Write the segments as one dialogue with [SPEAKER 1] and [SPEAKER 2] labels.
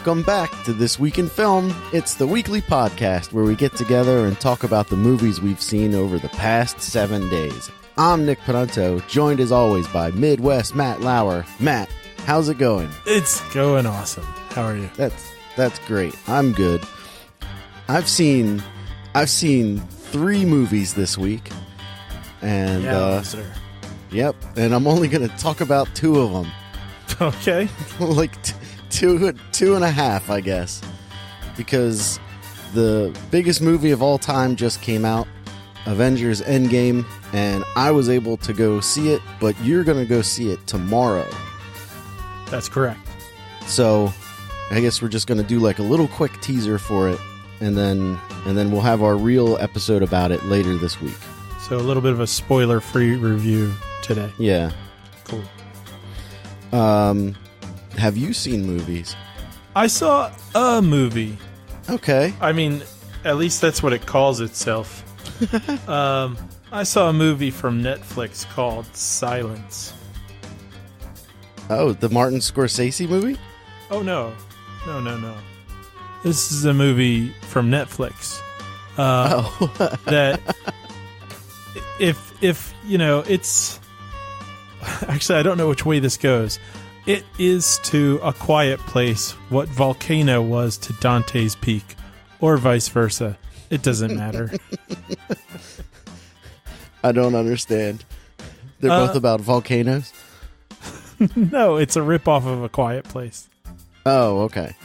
[SPEAKER 1] Welcome back to This Week in Film. It's the weekly podcast where we get together and talk about the movies we've seen over the past 7 days. I'm Nick Panunto, joined as always by Midwest Matt Lauer. Matt, how's it going?
[SPEAKER 2] It's going awesome. How are you?
[SPEAKER 1] That's great. I'm good. I've seen 3 movies this week, and yep. And I'm only going to talk about 2 of them.
[SPEAKER 2] Okay.
[SPEAKER 1] Like two and a half, I guess, because the biggest movie of all time just came out, Avengers Endgame, and I was able to go see it, but you're going to go see it tomorrow.
[SPEAKER 2] That's correct.
[SPEAKER 1] So I guess we're just going to do like a little quick teaser for it, and then we'll have our real episode about it later this week.
[SPEAKER 2] So a little bit of a spoiler-free review today.
[SPEAKER 1] Yeah.
[SPEAKER 2] Cool.
[SPEAKER 1] Have you seen movies?
[SPEAKER 2] I saw a movie.
[SPEAKER 1] Okay.
[SPEAKER 2] I mean, at least that's what it calls itself. I saw a movie from Netflix called Silence.
[SPEAKER 1] Oh, the Martin Scorsese movie?
[SPEAKER 2] Oh, no. No. This is a movie from Netflix. That if you know, it's... Actually, I don't know which way this goes. It is to A Quiet Place what Volcano was to Dante's Peak, or vice versa. It doesn't matter.
[SPEAKER 1] I don't understand. They're both about volcanoes?
[SPEAKER 2] No, it's a ripoff of A Quiet Place.
[SPEAKER 1] Oh, okay.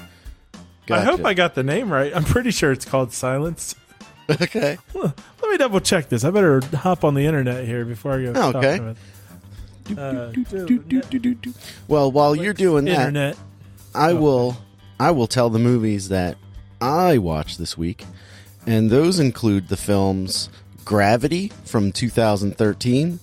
[SPEAKER 1] Gotcha.
[SPEAKER 2] I hope I got the name right. I'm pretty sure it's called Silence.
[SPEAKER 1] Okay.
[SPEAKER 2] Let me double check this. I better hop on the internet here before I go.
[SPEAKER 1] Okay.
[SPEAKER 2] About
[SPEAKER 1] well, while you're doing that,
[SPEAKER 2] internet.
[SPEAKER 1] I will tell the movies that I watched this week, and those include the films Gravity from 2013,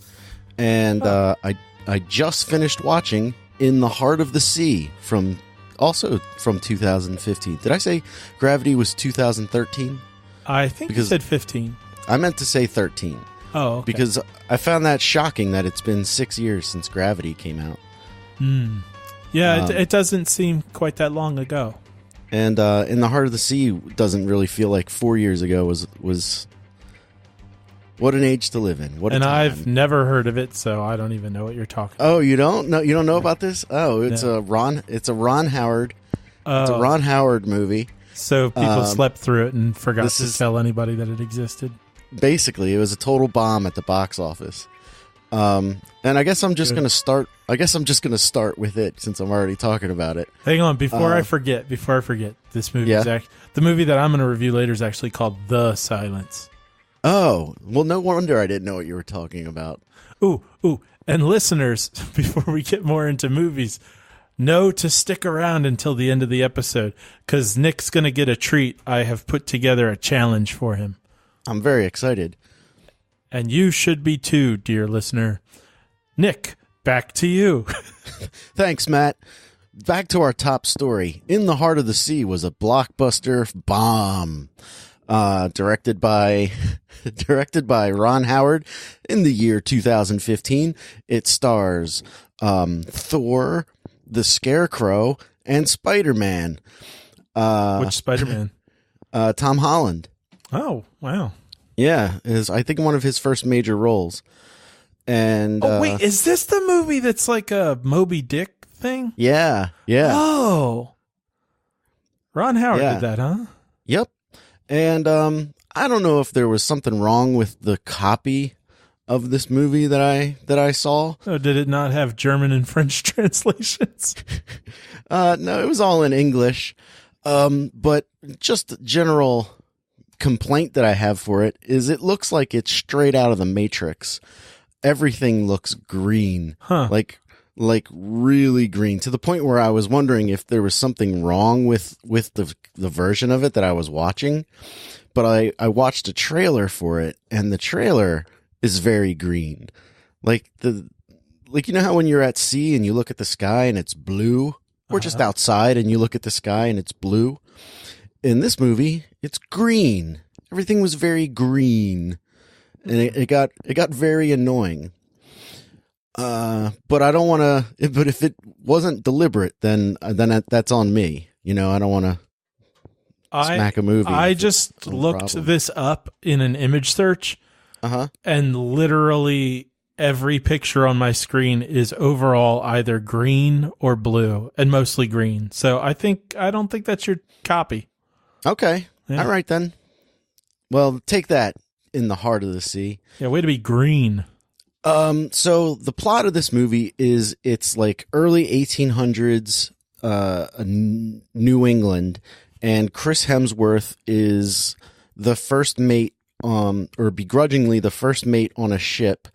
[SPEAKER 1] and I just finished watching In the Heart of the Sea from 2015. Did I say Gravity was 2013?
[SPEAKER 2] I think you said 15.
[SPEAKER 1] I meant to say 13.
[SPEAKER 2] Oh, okay.
[SPEAKER 1] Because I found that shocking that it's been 6 years since Gravity came out.
[SPEAKER 2] Yeah, it doesn't seem quite that long ago.
[SPEAKER 1] And In the Heart of the Sea doesn't really feel like 4 years ago was what an age to live in. What a time.
[SPEAKER 2] I've never heard of it, so I don't even know what you're talking about.
[SPEAKER 1] Oh, you don't know about this? Oh, it's
[SPEAKER 2] No.
[SPEAKER 1] a Ron Howard. It's a Ron Howard movie.
[SPEAKER 2] So people slept through it and forgot to tell anybody that it existed.
[SPEAKER 1] Basically, it was a total bomb at the box office. And I guess I'm just going to start. I guess I'm just going to start with it since I'm already talking about it.
[SPEAKER 2] Hang on, before I forget, this movie is the movie that I'm going to review later is actually called The Silence.
[SPEAKER 1] Oh, well, no wonder I didn't know what you were talking about.
[SPEAKER 2] Ooh, and listeners, before we get more into movies, know to stick around until the end of the episode because Nick's going to get a treat. I have put together a challenge for him.
[SPEAKER 1] I'm very excited.
[SPEAKER 2] And you should be too, dear listener. Nick, back to you.
[SPEAKER 1] Thanks, Matt. Back to our top story. In the Heart of the Sea was a blockbuster bomb. Directed by Ron Howard in the year 2015. It stars Thor, the Scarecrow, and Spider-Man.
[SPEAKER 2] Which Spider-Man?
[SPEAKER 1] Tom Holland.
[SPEAKER 2] Oh, wow.
[SPEAKER 1] Yeah, is I think one of his first major roles. And
[SPEAKER 2] wait, is this the movie that's like a Moby Dick thing?
[SPEAKER 1] Yeah.
[SPEAKER 2] Oh. Ron Howard did that, huh?
[SPEAKER 1] Yep. And I don't know if there was something wrong with the copy of this movie that I saw.
[SPEAKER 2] Oh, did it not have German and French translations?
[SPEAKER 1] No, it was all in English. But just general complaint that I have for it is it looks like it's straight out of the Matrix. Everything looks green, like really green, to the point where I was wondering if there was something wrong with the version of it that I was watching. But I watched a trailer for it, and the trailer is very green, like you know how when you're at sea and you look at the sky and it's blue, or just outside and you look at the sky and it's blue. In this movie, it's green. Everything was very green, and it got very annoying. But I don't want to. But if it wasn't deliberate, then that's on me. I don't want to smack a movie.
[SPEAKER 2] I just looked this up in an image search, and literally every picture on my screen is overall either green or blue, and mostly green. So I don't think that's your copy.
[SPEAKER 1] Okay.
[SPEAKER 2] Yeah.
[SPEAKER 1] All right, then. Well, take that, In the Heart of the Sea.
[SPEAKER 2] Yeah, way to be green.
[SPEAKER 1] So the plot of this movie is it's like early 1800s New England, and Chris Hemsworth is the first mate, or begrudgingly the first mate on a ship,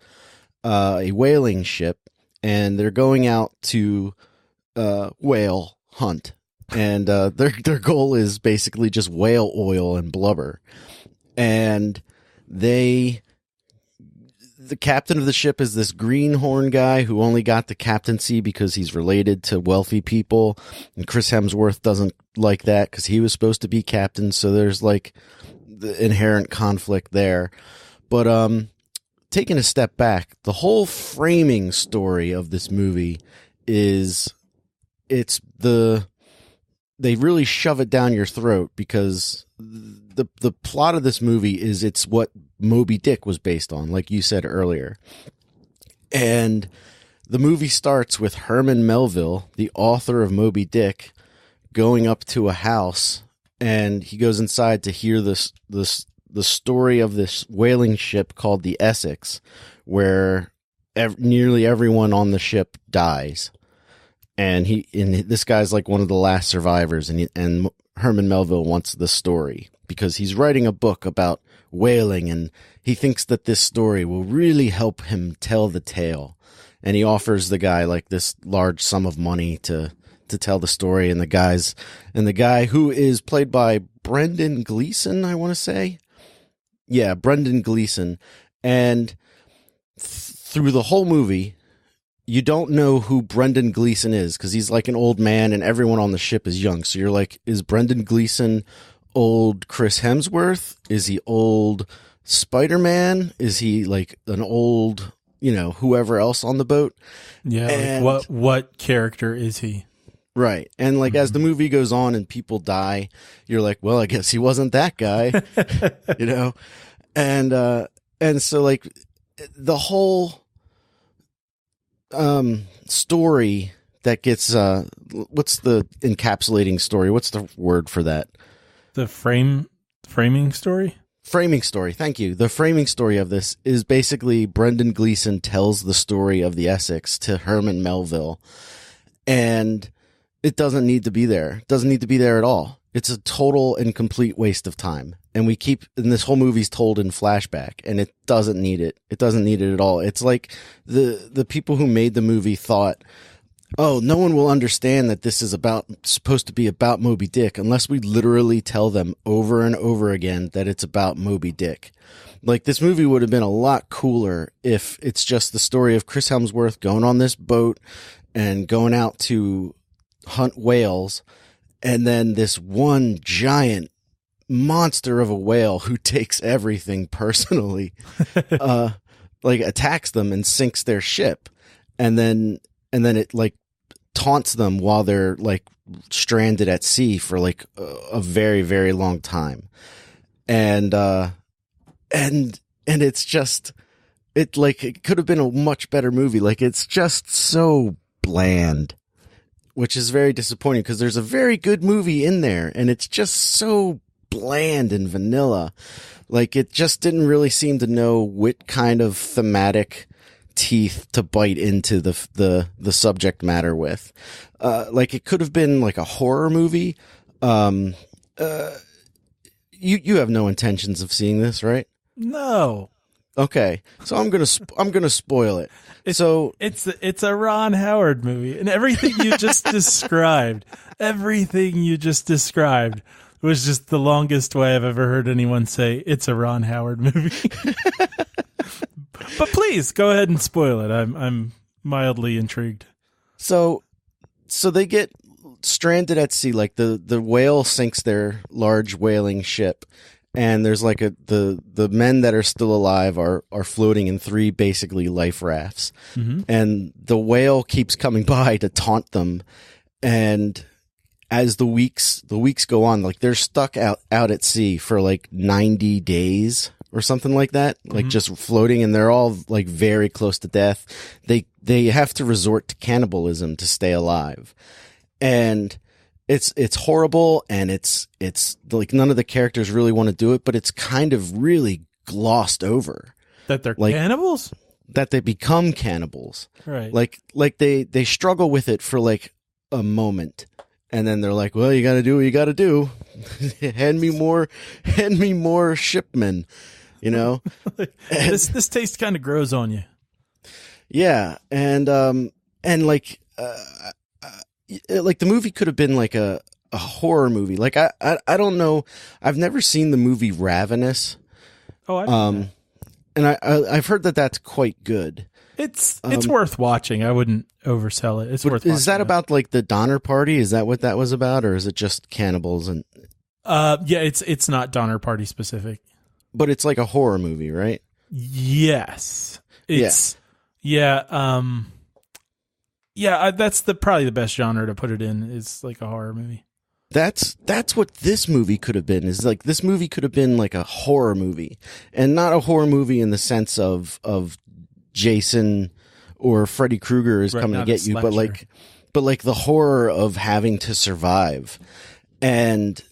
[SPEAKER 1] a whaling ship, and they're going out to whale hunt, and their goal is basically just whale oil and blubber, and the captain of the ship is this greenhorn guy who only got the captaincy because he's related to wealthy people. And Chris Hemsworth doesn't like that because he was supposed to be captain. So there's like the inherent conflict there. But taking a step back, the whole framing story of this movie is they really shove it down your throat because the plot of this movie is it's what Moby Dick was based on, like you said earlier. And the movie starts with Herman Melville, the author of Moby Dick, going up to a house, and he goes inside to hear the story of this whaling ship called the Essex, where nearly everyone on the ship dies. And this guy's like one of the last survivors, and Herman Melville wants the story because he's writing a book about whaling, and he thinks that this story will really help him tell the tale. And he offers the guy like this large sum of money to tell the story. And the guy who is played by Brendan Gleeson, I want to say. Yeah, Brendan Gleeson. And through the whole movie, you don't know who Brendan Gleeson is because he's like an old man and everyone on the ship is young. So you're like, is Brendan Gleeson old Chris Hemsworth? Is he old Spider-Man? Is he like an old, whoever else on the boat?
[SPEAKER 2] Yeah. And, like what character is he?
[SPEAKER 1] Right. And like, as the movie goes on and people die, you're like, well, I guess he wasn't that guy, and so like the whole story that gets what's the encapsulating story? What's the word for that?
[SPEAKER 2] The framing story?
[SPEAKER 1] Framing story. Thank you. The framing story of this is basically Brendan Gleeson tells the story of the Essex to Herman Melville, and it doesn't need to be there. It doesn't need to be there at all. It's a total and complete waste of time. And this whole movie's told in flashback, and it doesn't need it. It doesn't need it at all. It's like the people who made the movie thought, oh, no one will understand that this is supposed to be about Moby Dick unless we literally tell them over and over again that it's about Moby Dick. Like, this movie would have been a lot cooler if it's just the story of Chris Hemsworth going on this boat and going out to hunt whales, and then this one giant monster of a whale who takes everything personally, like attacks them and sinks their ship, and then it like taunts them while they're like stranded at sea for like a very, very long time, and it's just it could have been a much better movie. Like, it's just so bland, which is very disappointing because there's a very good movie in there, and it's just so bland and vanilla. Like, it just didn't really seem to know what kind of thematic teeth to bite into the subject matter with. Like, it could have been like a horror movie. You have no intentions of seeing this, right?
[SPEAKER 2] No.
[SPEAKER 1] Okay, so I'm gonna spoil it.
[SPEAKER 2] It's a Ron Howard movie, and everything you just described was just the longest way I've ever heard anyone say it's a Ron Howard movie. But please go ahead and spoil it. I'm mildly intrigued.
[SPEAKER 1] So they get stranded at sea. Like, the whale sinks their large whaling ship, and there's like the men that are still alive are floating in 3 basically life rafts, and the whale keeps coming by to taunt them, and as the weeks go on, like they're stuck out at sea for like 90 days or something like that, like just floating, and they're all like very close to death. They have to resort to cannibalism to stay alive. And it's horrible, and it's like none of the characters really want to do it, but it's kind of really glossed over.
[SPEAKER 2] That they're
[SPEAKER 1] like,
[SPEAKER 2] cannibals?
[SPEAKER 1] That they become cannibals.
[SPEAKER 2] Right.
[SPEAKER 1] Like they struggle with it for like a moment, and then they're like, well, you got to do what you got to do. hand me more shipmen, you know?
[SPEAKER 2] This taste kind of grows on you.
[SPEAKER 1] Yeah. And like the movie could have been like a horror movie. Like I don't know. I've never seen the movie Ravenous.
[SPEAKER 2] Oh, I
[SPEAKER 1] and I've heard that that's quite good.
[SPEAKER 2] It's worth watching. I wouldn't oversell it. It's worth watching.
[SPEAKER 1] Is that about like the Donner Party? Is that what that was about, or is it just cannibals? And
[SPEAKER 2] yeah, it's not Donner Party specific,
[SPEAKER 1] but it's like a horror movie, right?
[SPEAKER 2] Yes, it's yeah. That's probably the best genre to put it in. Is like a horror movie.
[SPEAKER 1] That's what this movie could have been. Is like this movie could have been like a horror movie, and not a horror movie in the sense of Jason or Freddy Krueger is coming to get you, but like the horror of having to survive, and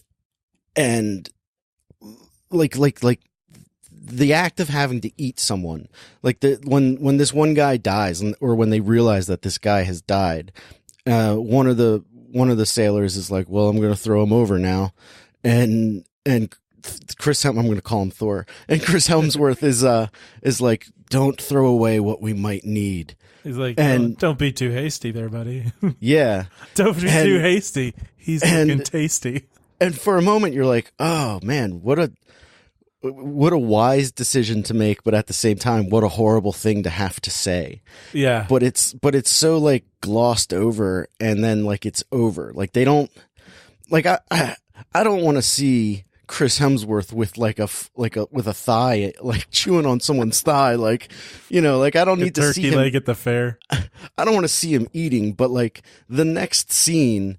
[SPEAKER 1] like the act of having to eat someone. Like when this one guy dies, or when they realize that this guy has died, one of the sailors is like, well, I'm going to throw him over now. And Chris I'm going to call him Thor. And Chris Helmsworth is like, don't throw away what we might need.
[SPEAKER 2] He's like, don't be too hasty there, buddy.
[SPEAKER 1] Yeah.
[SPEAKER 2] Don't be too hasty. He's looking tasty.
[SPEAKER 1] And for a moment you're like, oh man, what a wise decision to make, but at the same time, what a horrible thing to have to say.
[SPEAKER 2] Yeah.
[SPEAKER 1] But it's so like glossed over, and then like it's over. Like they don't, like I don't want to see Chris Hemsworth with with a thigh, like chewing on someone's thigh, like, you know, like I don't need to see him.
[SPEAKER 2] Turkey leg at the fair.
[SPEAKER 1] I don't want to see him eating, but like the next scene,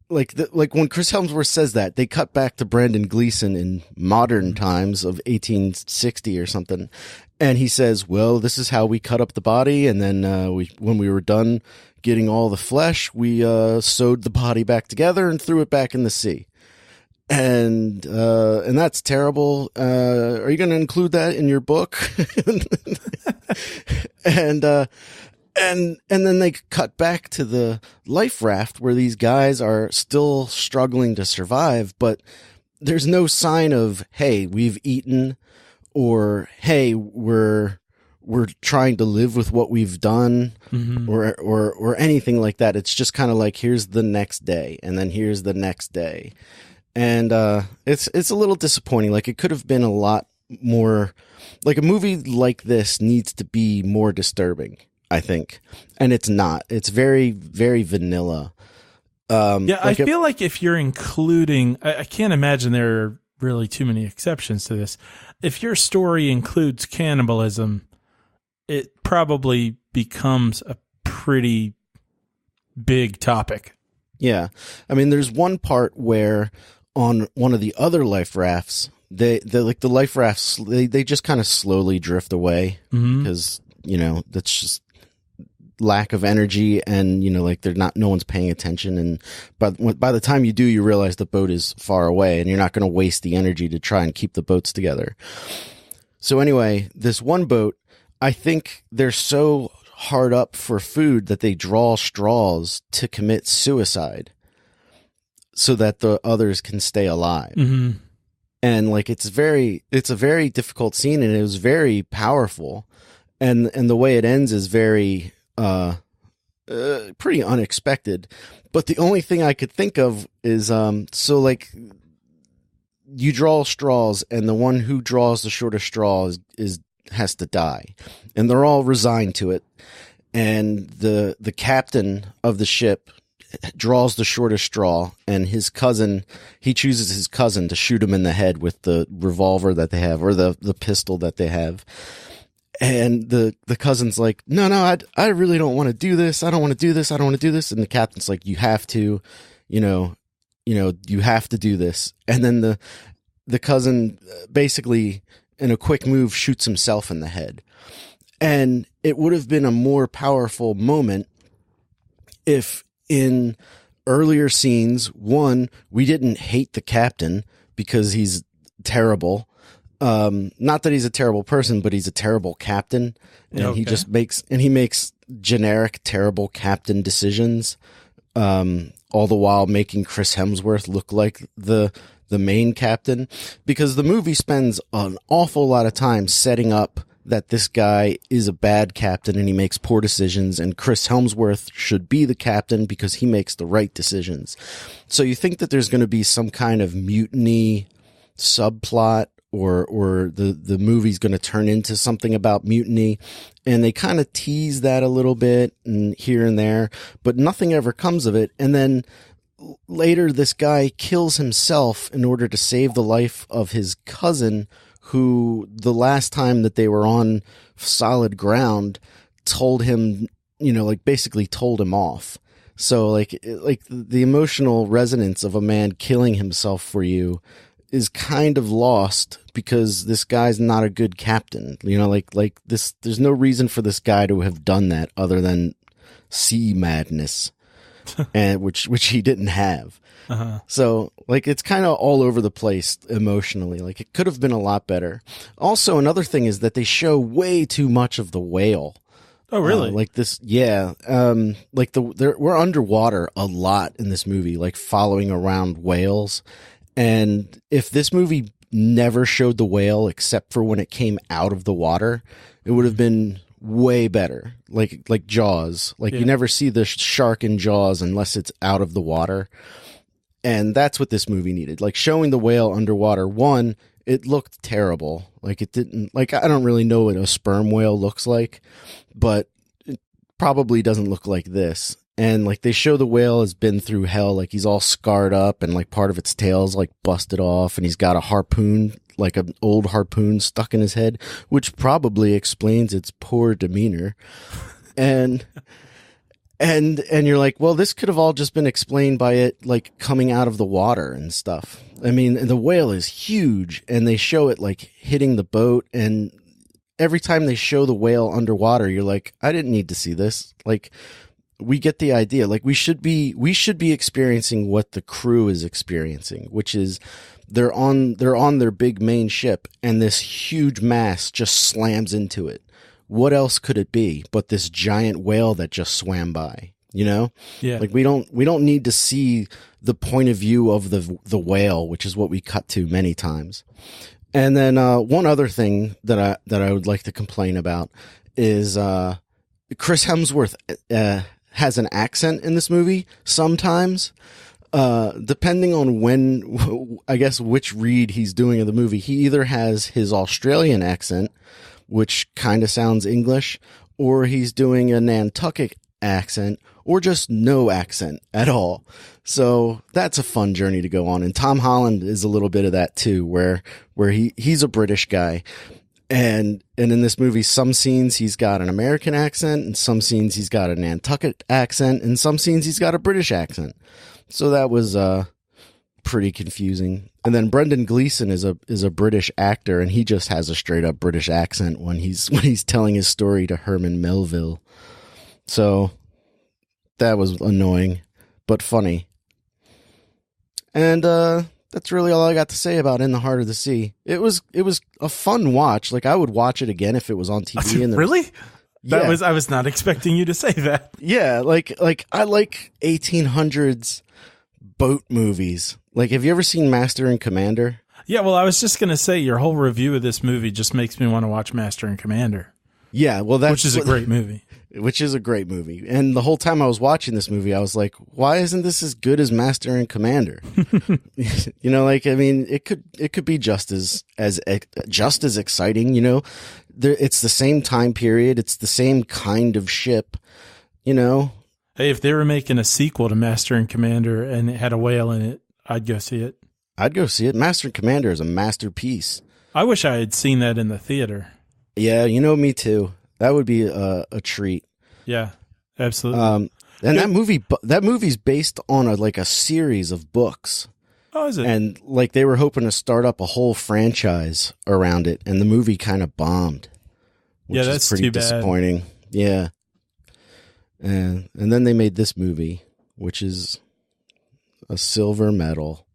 [SPEAKER 1] like when Chris Hemsworth says that, they cut back to Brendan Gleeson in modern times of 1860 or something, and he says, "Well, this is how we cut up the body, and then when we were done getting all the flesh, we sewed the body back together and threw it back in the sea." And that's terrible. Are you going to include that in your book? And then they cut back to the life raft where these guys are still struggling to survive, but there's no sign of, hey, we've eaten, or hey, we're trying to live with what we've done, or anything like that. It's just kind of like, here's the next day, and then here's the next day. And it's a little disappointing. Like, it could have been a lot more, like a movie like this needs to be more disturbing, I think. And it's not. It's very, very vanilla.
[SPEAKER 2] I feel like if you're including, I can't imagine there are really too many exceptions to this. If your story includes cannibalism, it probably becomes a pretty big topic.
[SPEAKER 1] Yeah. I mean, there's one part where on one of the other life rafts, the life rafts, they just kind of slowly drift away because, you know, that's just lack of energy, and, you know, like no one's paying attention. And by the time you do, you realize the boat is far away, and you're not going to waste the energy to try and keep the boats together. So anyway, this one boat, I think they're so hard up for food that they draw straws to commit suicide so that the others can stay alive. And like, it's a very difficult scene, and it was very powerful. And the way it ends is very, pretty unexpected. But the only thing I could think of is, so like, you draw straws, and the one who draws the shortest straw has to die, and they're all resigned to it. And the captain of the ship draws the shortest straw, and he chooses his cousin to shoot him in the head with the revolver that they have, or the pistol that they have. And the cousin's like, no, I really don't want to do this. I don't want to do this. I don't want to do this. And the captain's like, you have to, you know, you have to do this. And then the cousin basically, in a quick move, shoots himself in the head. And it would have been a more powerful moment if in earlier scenes, one, we didn't hate the captain because he's terrible. Not that he's a terrible person, but he's a terrible captain. And he just makes generic terrible captain decisions, all the while making Chris Hemsworth look like the main captain, because the movie spends an awful lot of time setting up that this guy is a bad captain and he makes poor decisions, and Chris Hemsworth should be the captain because he makes the right decisions. So you think that there's going to be some kind of mutiny subplot, or the movie's going to turn into something about mutiny, and they kind of tease that a little bit and here and there, but nothing ever comes of it. And then later this guy kills himself in order to save the life of his cousin, who the last time that they were on solid ground told him, basically told him off. So like the emotional resonance of a man killing himself for you is kind of lost because this guy's not a good captain. Like this, there's no reason for this guy to have done that other than sea madness, and which he didn't have. Uh-huh. So like it's kind of all over the place emotionally. Like it could have been a lot better. Also, another thing is that they show way too much of the whale.
[SPEAKER 2] Oh, really?
[SPEAKER 1] Like this, yeah. We're underwater a lot in this movie, like following around whales. And if this movie never showed the whale except for when it came out of the water, it would have been way better. Like Jaws. You never see the shark in Jaws unless it's out of the water. And that's what this movie needed. Like showing the whale underwater. One, it looked terrible. Like it didn't, I don't really know what a sperm whale looks like, but it probably doesn't look like this. And like they show the whale has been through hell, like he's all scarred up and like part of its tail's like busted off, and he's got a harpoon, like an old harpoon stuck in his head, which probably explains its poor demeanor. And you're like, well, this could have all just been explained by it like coming out of the water and stuff. I mean, the whale is huge, and they show it like hitting the boat, and every time they show the whale underwater, you're like, I didn't need to see this. Like, we get the idea. Like we should be experiencing what the crew is experiencing, which is they're on their big main ship, and this huge mass just slams into it. What else could it be but this giant whale that just swam by? Yeah. Like we don't need to see the point of view of the whale, which is what we cut to many times. And then one other thing that I would like to complain about is Chris Hemsworth has an accent in this movie sometimes. Depending on which read he's doing of the movie, he either has his Australian accent, which kind of sounds English, or he's doing a Nantucket accent, or just no accent at all. So that's a fun journey to go on. And Tom Holland is a little bit of that too, where he's a British guy. And in this movie, some scenes he's got an American accent, and some scenes he's got a Nantucket accent, and some scenes he's got a British accent. So that was pretty confusing. And then Brendan Gleeson is a British actor, and he just has a straight up British accent when he's telling his story to Herman Melville. So that was annoying, but funny. And that's really all I got to say about In the Heart of the Sea. It was a fun watch. Like I would watch it again if it was on TV. And
[SPEAKER 2] really?
[SPEAKER 1] Yeah.
[SPEAKER 2] I was not expecting you to say that.
[SPEAKER 1] Yeah, like I like 1800s boat movies. Like, have you ever seen Master and Commander?
[SPEAKER 2] Yeah, well, I was just going to say your whole review of this movie just makes me want to watch Master and Commander.
[SPEAKER 1] Yeah, well,
[SPEAKER 2] which is a great movie.
[SPEAKER 1] Which is a great movie. And the whole time I was watching this movie, I was like, why isn't this as good as Master and Commander? I mean, it could be just as exciting, It's the same time period, it's the same kind of ship,
[SPEAKER 2] Hey, if they were making a sequel to Master and Commander and it had a whale in it, I'd go see it. Master and Commander is a masterpiece. I wish I had seen that in the theater.
[SPEAKER 1] Yeah, me too. That would be a treat.
[SPEAKER 2] Yeah, absolutely.
[SPEAKER 1] And that movie's based on a series of books.
[SPEAKER 2] Oh, is it?
[SPEAKER 1] And like they were hoping to start up a whole franchise around it, and the movie kind of bombed. Which
[SPEAKER 2] that's
[SPEAKER 1] is pretty
[SPEAKER 2] too bad.
[SPEAKER 1] disappointing. Yeah. And then they made this movie, which is a silver medal.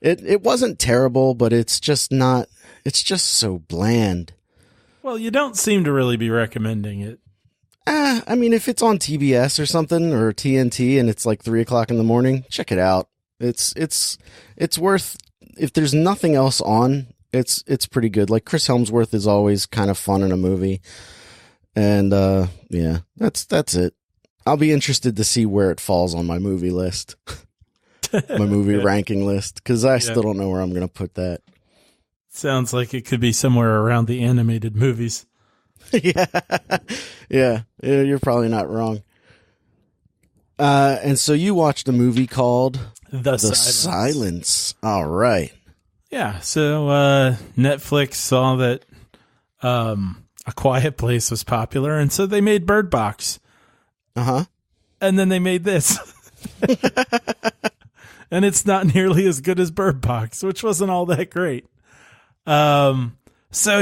[SPEAKER 1] It wasn't terrible, but it's just so bland.
[SPEAKER 2] Well, you don't seem to really be recommending it.
[SPEAKER 1] I mean, if it's on TBS or something or TNT and it's like 3:00 in the morning, check it out. It's worth, if there's nothing else on, it's pretty good. Like Chris Hemsworth is always kind of fun in a movie. And yeah, that's it. I'll be interested to see where it falls on my movie list. My movie ranking list, because I still don't know where I'm going to put that.
[SPEAKER 2] Sounds like it could be somewhere around the animated movies.
[SPEAKER 1] Yeah, you're probably not wrong. And so you watched a movie called
[SPEAKER 2] The
[SPEAKER 1] Silence. All right.
[SPEAKER 2] Yeah, so Netflix saw that A Quiet Place was popular, and so they made Bird Box.
[SPEAKER 1] Uh-huh.
[SPEAKER 2] And then they made this. And it's not nearly as good as Bird Box, which wasn't all that great. So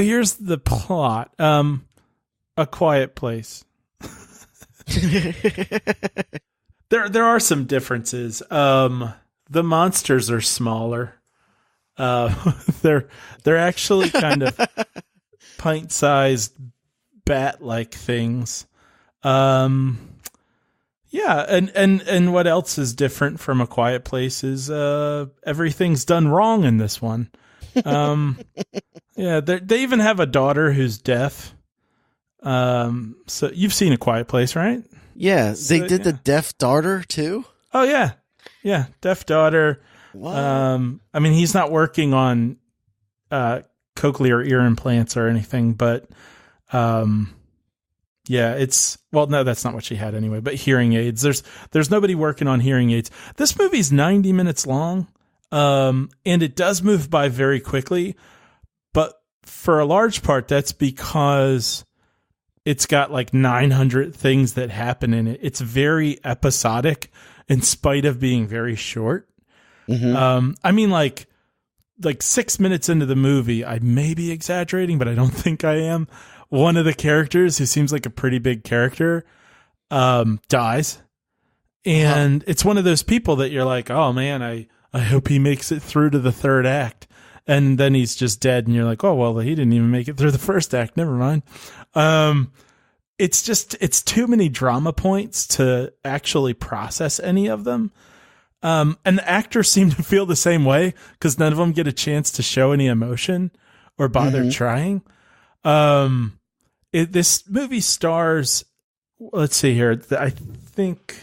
[SPEAKER 2] here's the plot. A Quiet Place. There are some differences. The monsters are smaller. They're actually kind of pint-sized bat-like things. Yeah, and what else is different from A Quiet Place is everything's done wrong in this one. Yeah, they even have a daughter who's deaf. So you've seen A Quiet Place, right?
[SPEAKER 1] Yeah, they did the deaf daughter too?
[SPEAKER 2] Oh, yeah, deaf daughter.
[SPEAKER 1] What?
[SPEAKER 2] I mean, he's not working on cochlear ear implants or anything, but yeah, no, that's not what she had anyway, but hearing aids. There's nobody working on hearing aids. This movie's 90 minutes long, and it does move by very quickly, but for a large part, that's because it's got like 900 things that happen in it. It's very episodic in spite of being very short.
[SPEAKER 1] Mm-hmm.
[SPEAKER 2] I mean, like 6 minutes into the movie, I may be exaggerating, but I don't think I am. One of the characters, who seems like a pretty big character, dies. And it's one of those people that you're like, oh man, I hope he makes it through to the third act. And then he's just dead. And you're like, oh, well, he didn't even make it through the first act. Never mind. It's too many drama points to actually process any of them. And the actors seem to feel the same way because none of them get a chance to show any emotion or bother trying. This movie stars, let's see here. I think,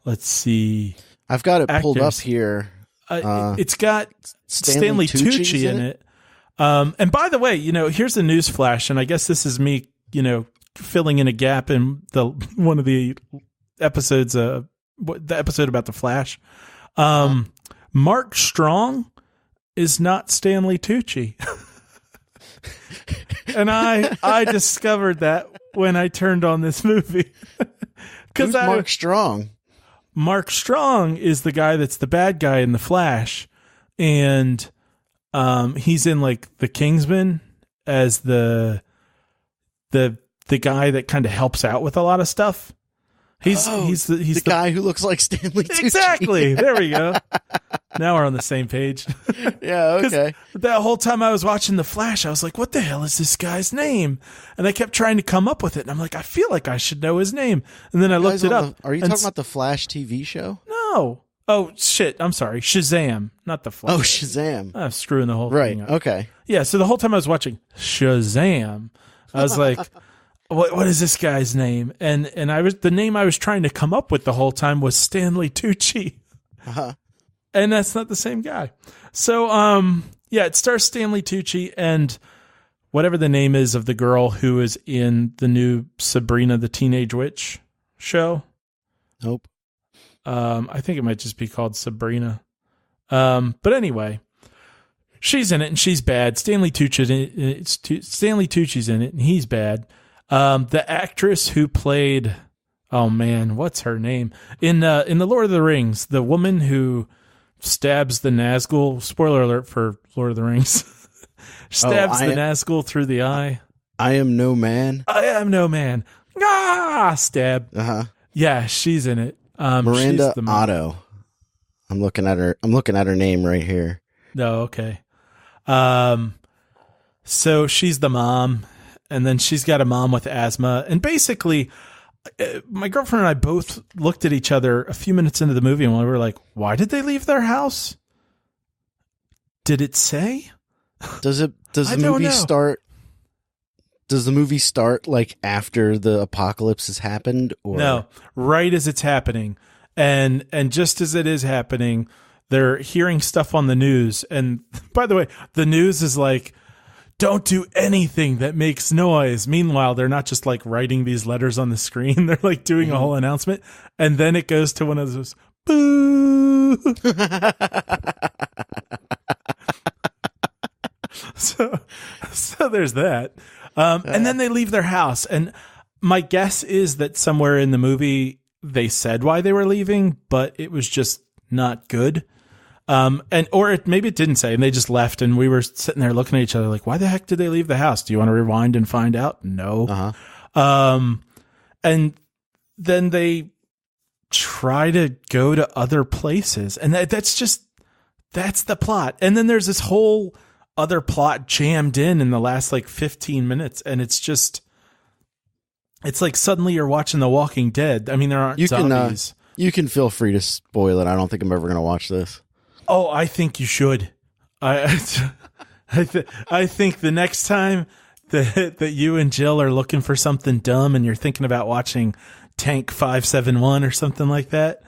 [SPEAKER 2] let's see.
[SPEAKER 1] I've got it pulled up
[SPEAKER 2] actors.
[SPEAKER 1] Here.
[SPEAKER 2] It's got Stanley Tucci in it. And by the way, here's a news flash, and I guess this is me, filling in a gap in one of the episodes, the episode about the Flash. Mark Strong is not Stanley Tucci. And I discovered that when I turned on this movie.
[SPEAKER 1] Who's Mark Strong?
[SPEAKER 2] Mark Strong is the guy that's the bad guy in the Flash, and he's in like the Kingsman as the guy that kind of helps out with a lot of stuff. He's the
[SPEAKER 1] guy who looks like Stanley Tucci.
[SPEAKER 2] Exactly. There we go. Now we're on the same page.
[SPEAKER 1] Yeah, okay.
[SPEAKER 2] That whole time I was watching The Flash, I was like, what the hell is this guy's name? And I kept trying to come up with it. And I'm like, I feel like I should know his name. And then I looked it up.
[SPEAKER 1] Are you talking about the Flash TV show?
[SPEAKER 2] No. Oh, shit. I'm sorry. Shazam, not The Flash.
[SPEAKER 1] Oh, Shazam.
[SPEAKER 2] I'm screwing the whole
[SPEAKER 1] right.
[SPEAKER 2] thing up.
[SPEAKER 1] Okay.
[SPEAKER 2] Yeah, so the whole time I was watching Shazam, I was like, what is this guy's name? And the name I was trying to come up with the whole time was Stanley Tucci.
[SPEAKER 1] Uh-huh.
[SPEAKER 2] And that's not the same guy. So, yeah, it stars Stanley Tucci and whatever the name is of the girl who is in the new Sabrina the Teenage Witch show.
[SPEAKER 1] Nope.
[SPEAKER 2] I think it might just be called Sabrina. But anyway, she's in it and she's bad. Stanley Tucci's in it and he's bad. The actress who played, Oh man, what's her name? In the Lord of the Rings, the woman who stabs the Nazgul, spoiler alert for Lord of the Rings, stabs the Nazgul through the eye.
[SPEAKER 1] I am no man.
[SPEAKER 2] I am no man. Ah, stab.
[SPEAKER 1] Uh-huh.
[SPEAKER 2] Yeah, she's in it.
[SPEAKER 1] Miranda Otto. I'm looking at her name right here.
[SPEAKER 2] No, okay. So she's the mom, and then she's got a mom with asthma, and basically my girlfriend and I both looked at each other a few minutes into the movie and we were like, why did they leave their house? Did it say?
[SPEAKER 1] Does the movie start like after the apocalypse has happened, or
[SPEAKER 2] no, right as it's happening? And just as it is happening, they're hearing stuff on the news. And by the way, the news is like, don't do anything that makes noise. Meanwhile, they're not just like writing these letters on the screen. They're like doing a whole announcement. And then it goes to one of those, boo. So there's that. And then they leave their house. And my guess is that somewhere in the movie, they said why they were leaving, but it was just not good. Maybe it didn't say, and they just left, and we were sitting there looking at each other like, why the heck did they leave the house? Do you want to rewind and find out? No.
[SPEAKER 1] Uh-huh.
[SPEAKER 2] And then they try to go to other places, and that's the plot. And then there's this whole other plot jammed in the last like 15 minutes, and it's like suddenly you're watching The Walking Dead. I mean, there aren't zombies.
[SPEAKER 1] You can feel free to spoil it. I don't think I'm ever going to watch this.
[SPEAKER 2] Oh, I think you should. I think the next time that you and Jill are looking for something dumb and you're thinking about watching Tank 571 or something like that,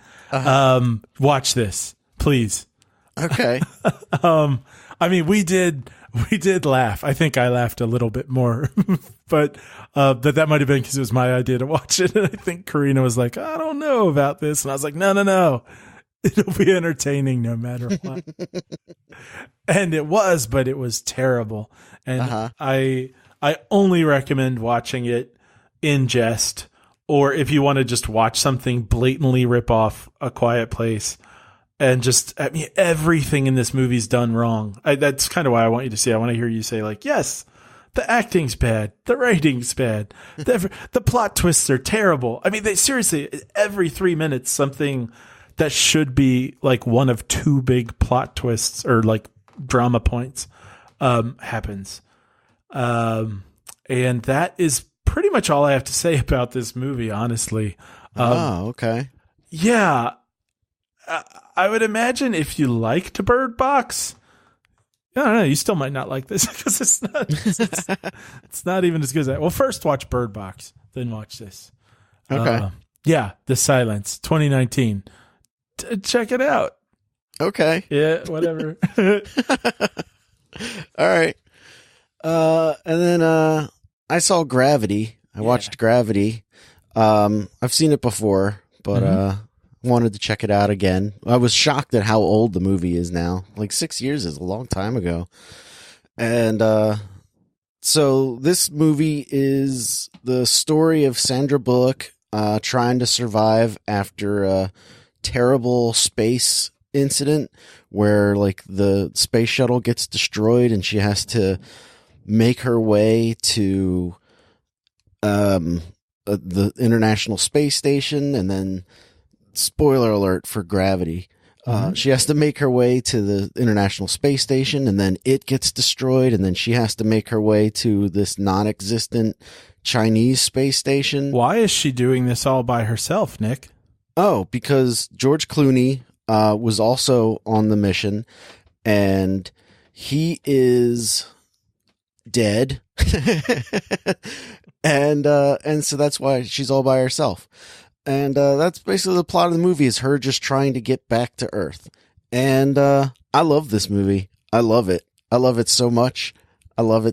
[SPEAKER 2] watch this, please.
[SPEAKER 1] Okay.
[SPEAKER 2] I mean, we did laugh. I think I laughed a little bit more, but that might have been because it was my idea to watch it. And I think Karina was like, I don't know about this. And I was like, no. It'll be entertaining no matter what. And it was, but it was terrible. And I only recommend watching it in jest, or if you want to just watch something blatantly rip off A Quiet Place. And everything in this movie's done wrong. That's kind of why I want you to see. I want to hear you say like, yes, the acting's bad. The writing's bad. The plot twists are terrible. I mean, they seriously, every 3 minutes, something that should be like one of two big plot twists or like drama points happens. And that is pretty much all I have to say about this movie, honestly.
[SPEAKER 1] Okay.
[SPEAKER 2] Yeah. I would imagine if you liked Bird Box, I don't know, you still might not like this because it's not even as good as that. Well, first watch Bird Box, then watch this.
[SPEAKER 1] Okay.
[SPEAKER 2] The Silence, 2019. Check it out.
[SPEAKER 1] Okay.
[SPEAKER 2] Yeah, whatever.
[SPEAKER 1] All right. And then I saw Gravity. I watched Gravity. I've seen it before, but wanted to check it out again. I was shocked at how old the movie is now. Like 6 years is a long time ago. And so this movie is the story of Sandra Bullock trying to survive after a terrible space incident where like the space shuttle gets destroyed and she has to make her way to the International Space Station, and then spoiler alert for Gravity. She has to make her way to the International Space Station, and then it gets destroyed, and then she has to make her way to this non-existent Chinese space station.
[SPEAKER 2] Why is she doing this all by herself, Nick?
[SPEAKER 1] Oh, because George Clooney was also on the mission, and he is dead. and so that's why she's all by herself. And that's basically the plot of the movie, is her just trying to get back to Earth. And I love this movie. I love it. I love it so much. I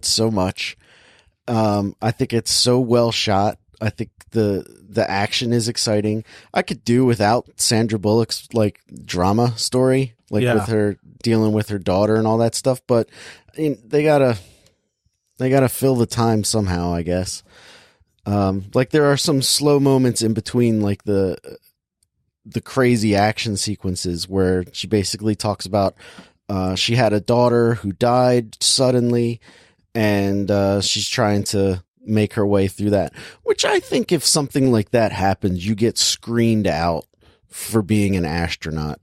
[SPEAKER 1] think it's so well shot. I think the action is exciting. I could do without Sandra Bullock's like drama story, like with her dealing with her daughter and all that stuff. But I mean, they gotta fill the time somehow, I guess. Like there are some slow moments in between, like the crazy action sequences where she basically talks about she had a daughter who died suddenly, and she's trying to make her way through that, which I think if something like that happens, you get screened out for being an astronaut.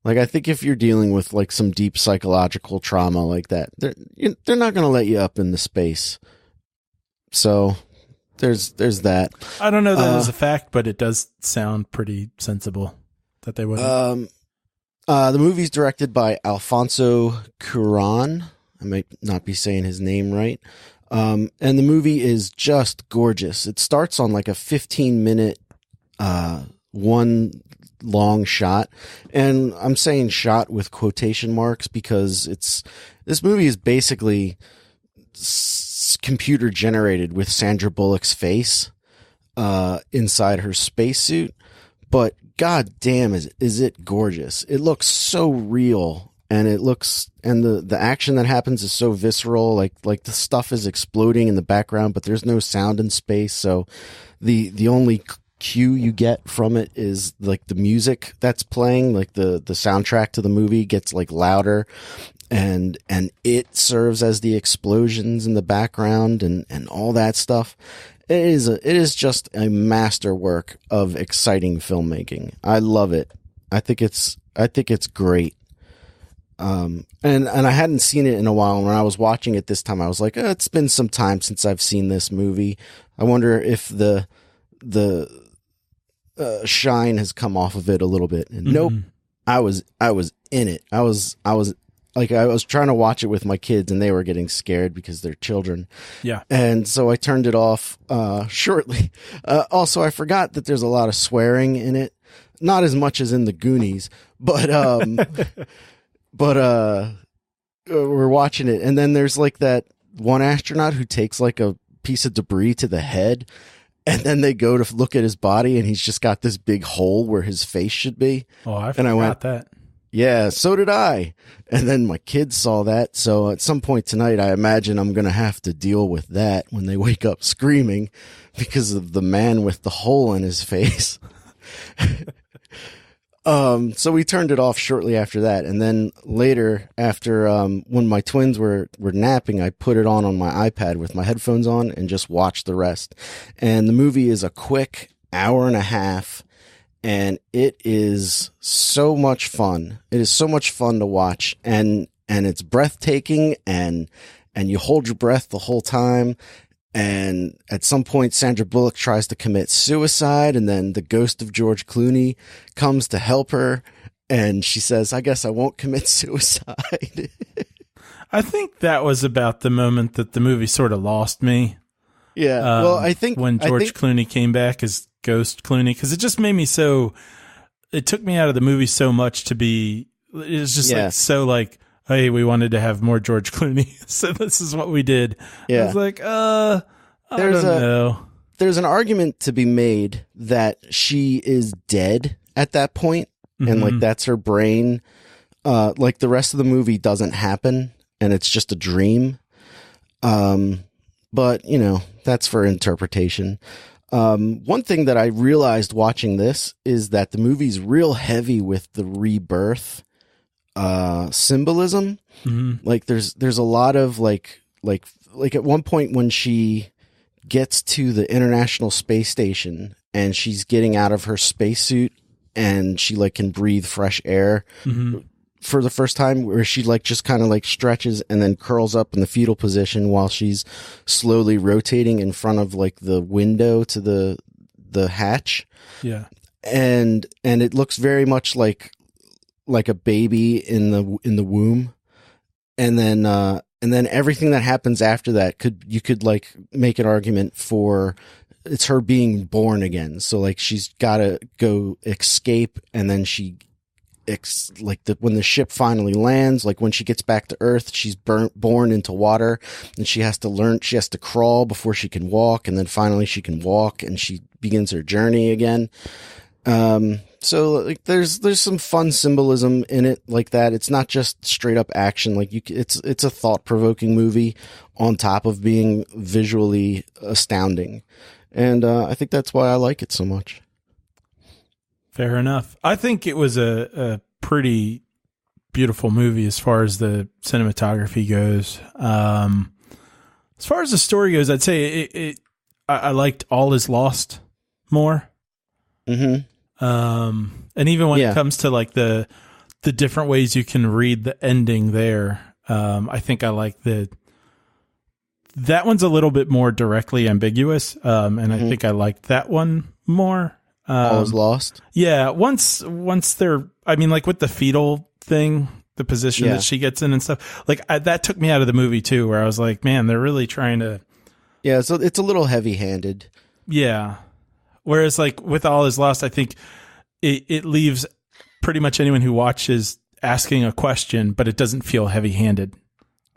[SPEAKER 1] Like, I think if you're dealing with like some deep psychological trauma like that, they're not going to let you up into space. So there's that.
[SPEAKER 2] I don't know that as a fact, but it does sound pretty sensible that they wouldn't.
[SPEAKER 1] The movie's directed by Alfonso Cuarón. I might not be saying his name right. And the movie is just gorgeous. It starts on like a 15-minute one long shot. And I'm saying shot with quotation marks because this movie is basically computer generated with Sandra Bullock's face inside her spacesuit. But god damn, is it gorgeous. It looks so real. And the action that happens is so visceral, like the stuff is exploding in the background, but there's no sound in space. So the only cue you get from it is like the music that's playing, like the soundtrack to the movie gets like louder, and it serves as the explosions in the background and all that stuff. It is just a masterwork of exciting filmmaking. I love it. I think it's great. And I hadn't seen it in a while. And when I was watching it this time, I was like, it's been some time since I've seen this movie. I wonder if the shine has come off of it a little bit. And nope, I was in it. I was trying to watch it with my kids, and they were getting scared because they're children. Yeah. And so I turned it off, shortly. Also, I forgot that there's a lot of swearing in it. Not as much as in the Goonies, but, we're watching it, and then there's like that one astronaut who takes like a piece of debris to the head, and then they go to look at his body, and he's just got this big hole where his face should be.
[SPEAKER 2] Oh, I forgot that.
[SPEAKER 1] Yeah, so did I. And then my kids saw that, so at some point tonight, I imagine I'm going to have to deal with that when they wake up screaming because of the man with the hole in his face. So we turned it off shortly after that. And then later, after when my twins were napping, I put it on my iPad with my headphones on and just watched the rest. And the movie is a quick hour and a half, and it is so much fun. It is so much fun to watch, and it's breathtaking, and you hold your breath the whole time. And at some point, Sandra Bullock tries to commit suicide, and then the ghost of George Clooney comes to help her, and she says, I guess I won't commit suicide.
[SPEAKER 2] I think that was about the moment that the movie sort of lost me.
[SPEAKER 1] Yeah, well, I think
[SPEAKER 2] when George Clooney came back as Ghost Clooney, because it just made me it took me out of the movie so much to be, it was just like, hey, we wanted to have more George Clooney, so this is what we did. Yeah. I was like, I don't know. There's
[SPEAKER 1] an argument to be made that she is dead at that point, and like that's her brain. Like the rest of the movie doesn't happen, and it's just a dream. But that's for interpretation. One thing that I realized watching this is that the movie's real heavy with the rebirth symbolism. Like there's a lot of like at one point when she gets to the International Space Station and she's getting out of her spacesuit and she like can breathe fresh air for the first time, where she like just kind of like stretches and then curls up in the fetal position while she's slowly rotating in front of like the window to the hatch.
[SPEAKER 2] Yeah.
[SPEAKER 1] And it looks very much like a baby in the womb. And then everything that happens after that you could like make an argument for it's her being born again. So like she's got to go escape, and then when the ship finally lands, like when she gets back to Earth, she's born into water, and she has to crawl before she can walk, and then finally she can walk, and she begins her journey again. So like there's some fun symbolism in it like that. It's not just straight up action. Like it's a thought provoking movie on top of being visually astounding. And I think that's why I like it so much.
[SPEAKER 2] Fair enough. I think it was a pretty beautiful movie as far as the cinematography goes. As far as the story goes, I'd say I liked All Is Lost more. Mm-hmm. And even when it comes to like the different ways you can read the ending there, I think I like that one's a little bit more directly ambiguous. And I think I liked that one more.
[SPEAKER 1] All Is Lost.
[SPEAKER 2] Yeah. Once they're, I mean, like with the fetal thing, the position that she gets in and stuff, like that took me out of the movie too, where I was like, man, they're really trying to.
[SPEAKER 1] Yeah. So it's a little heavy handed.
[SPEAKER 2] Yeah. Whereas like with All Is Lost, I think it leaves pretty much anyone who watches asking a question, but it doesn't feel heavy handed.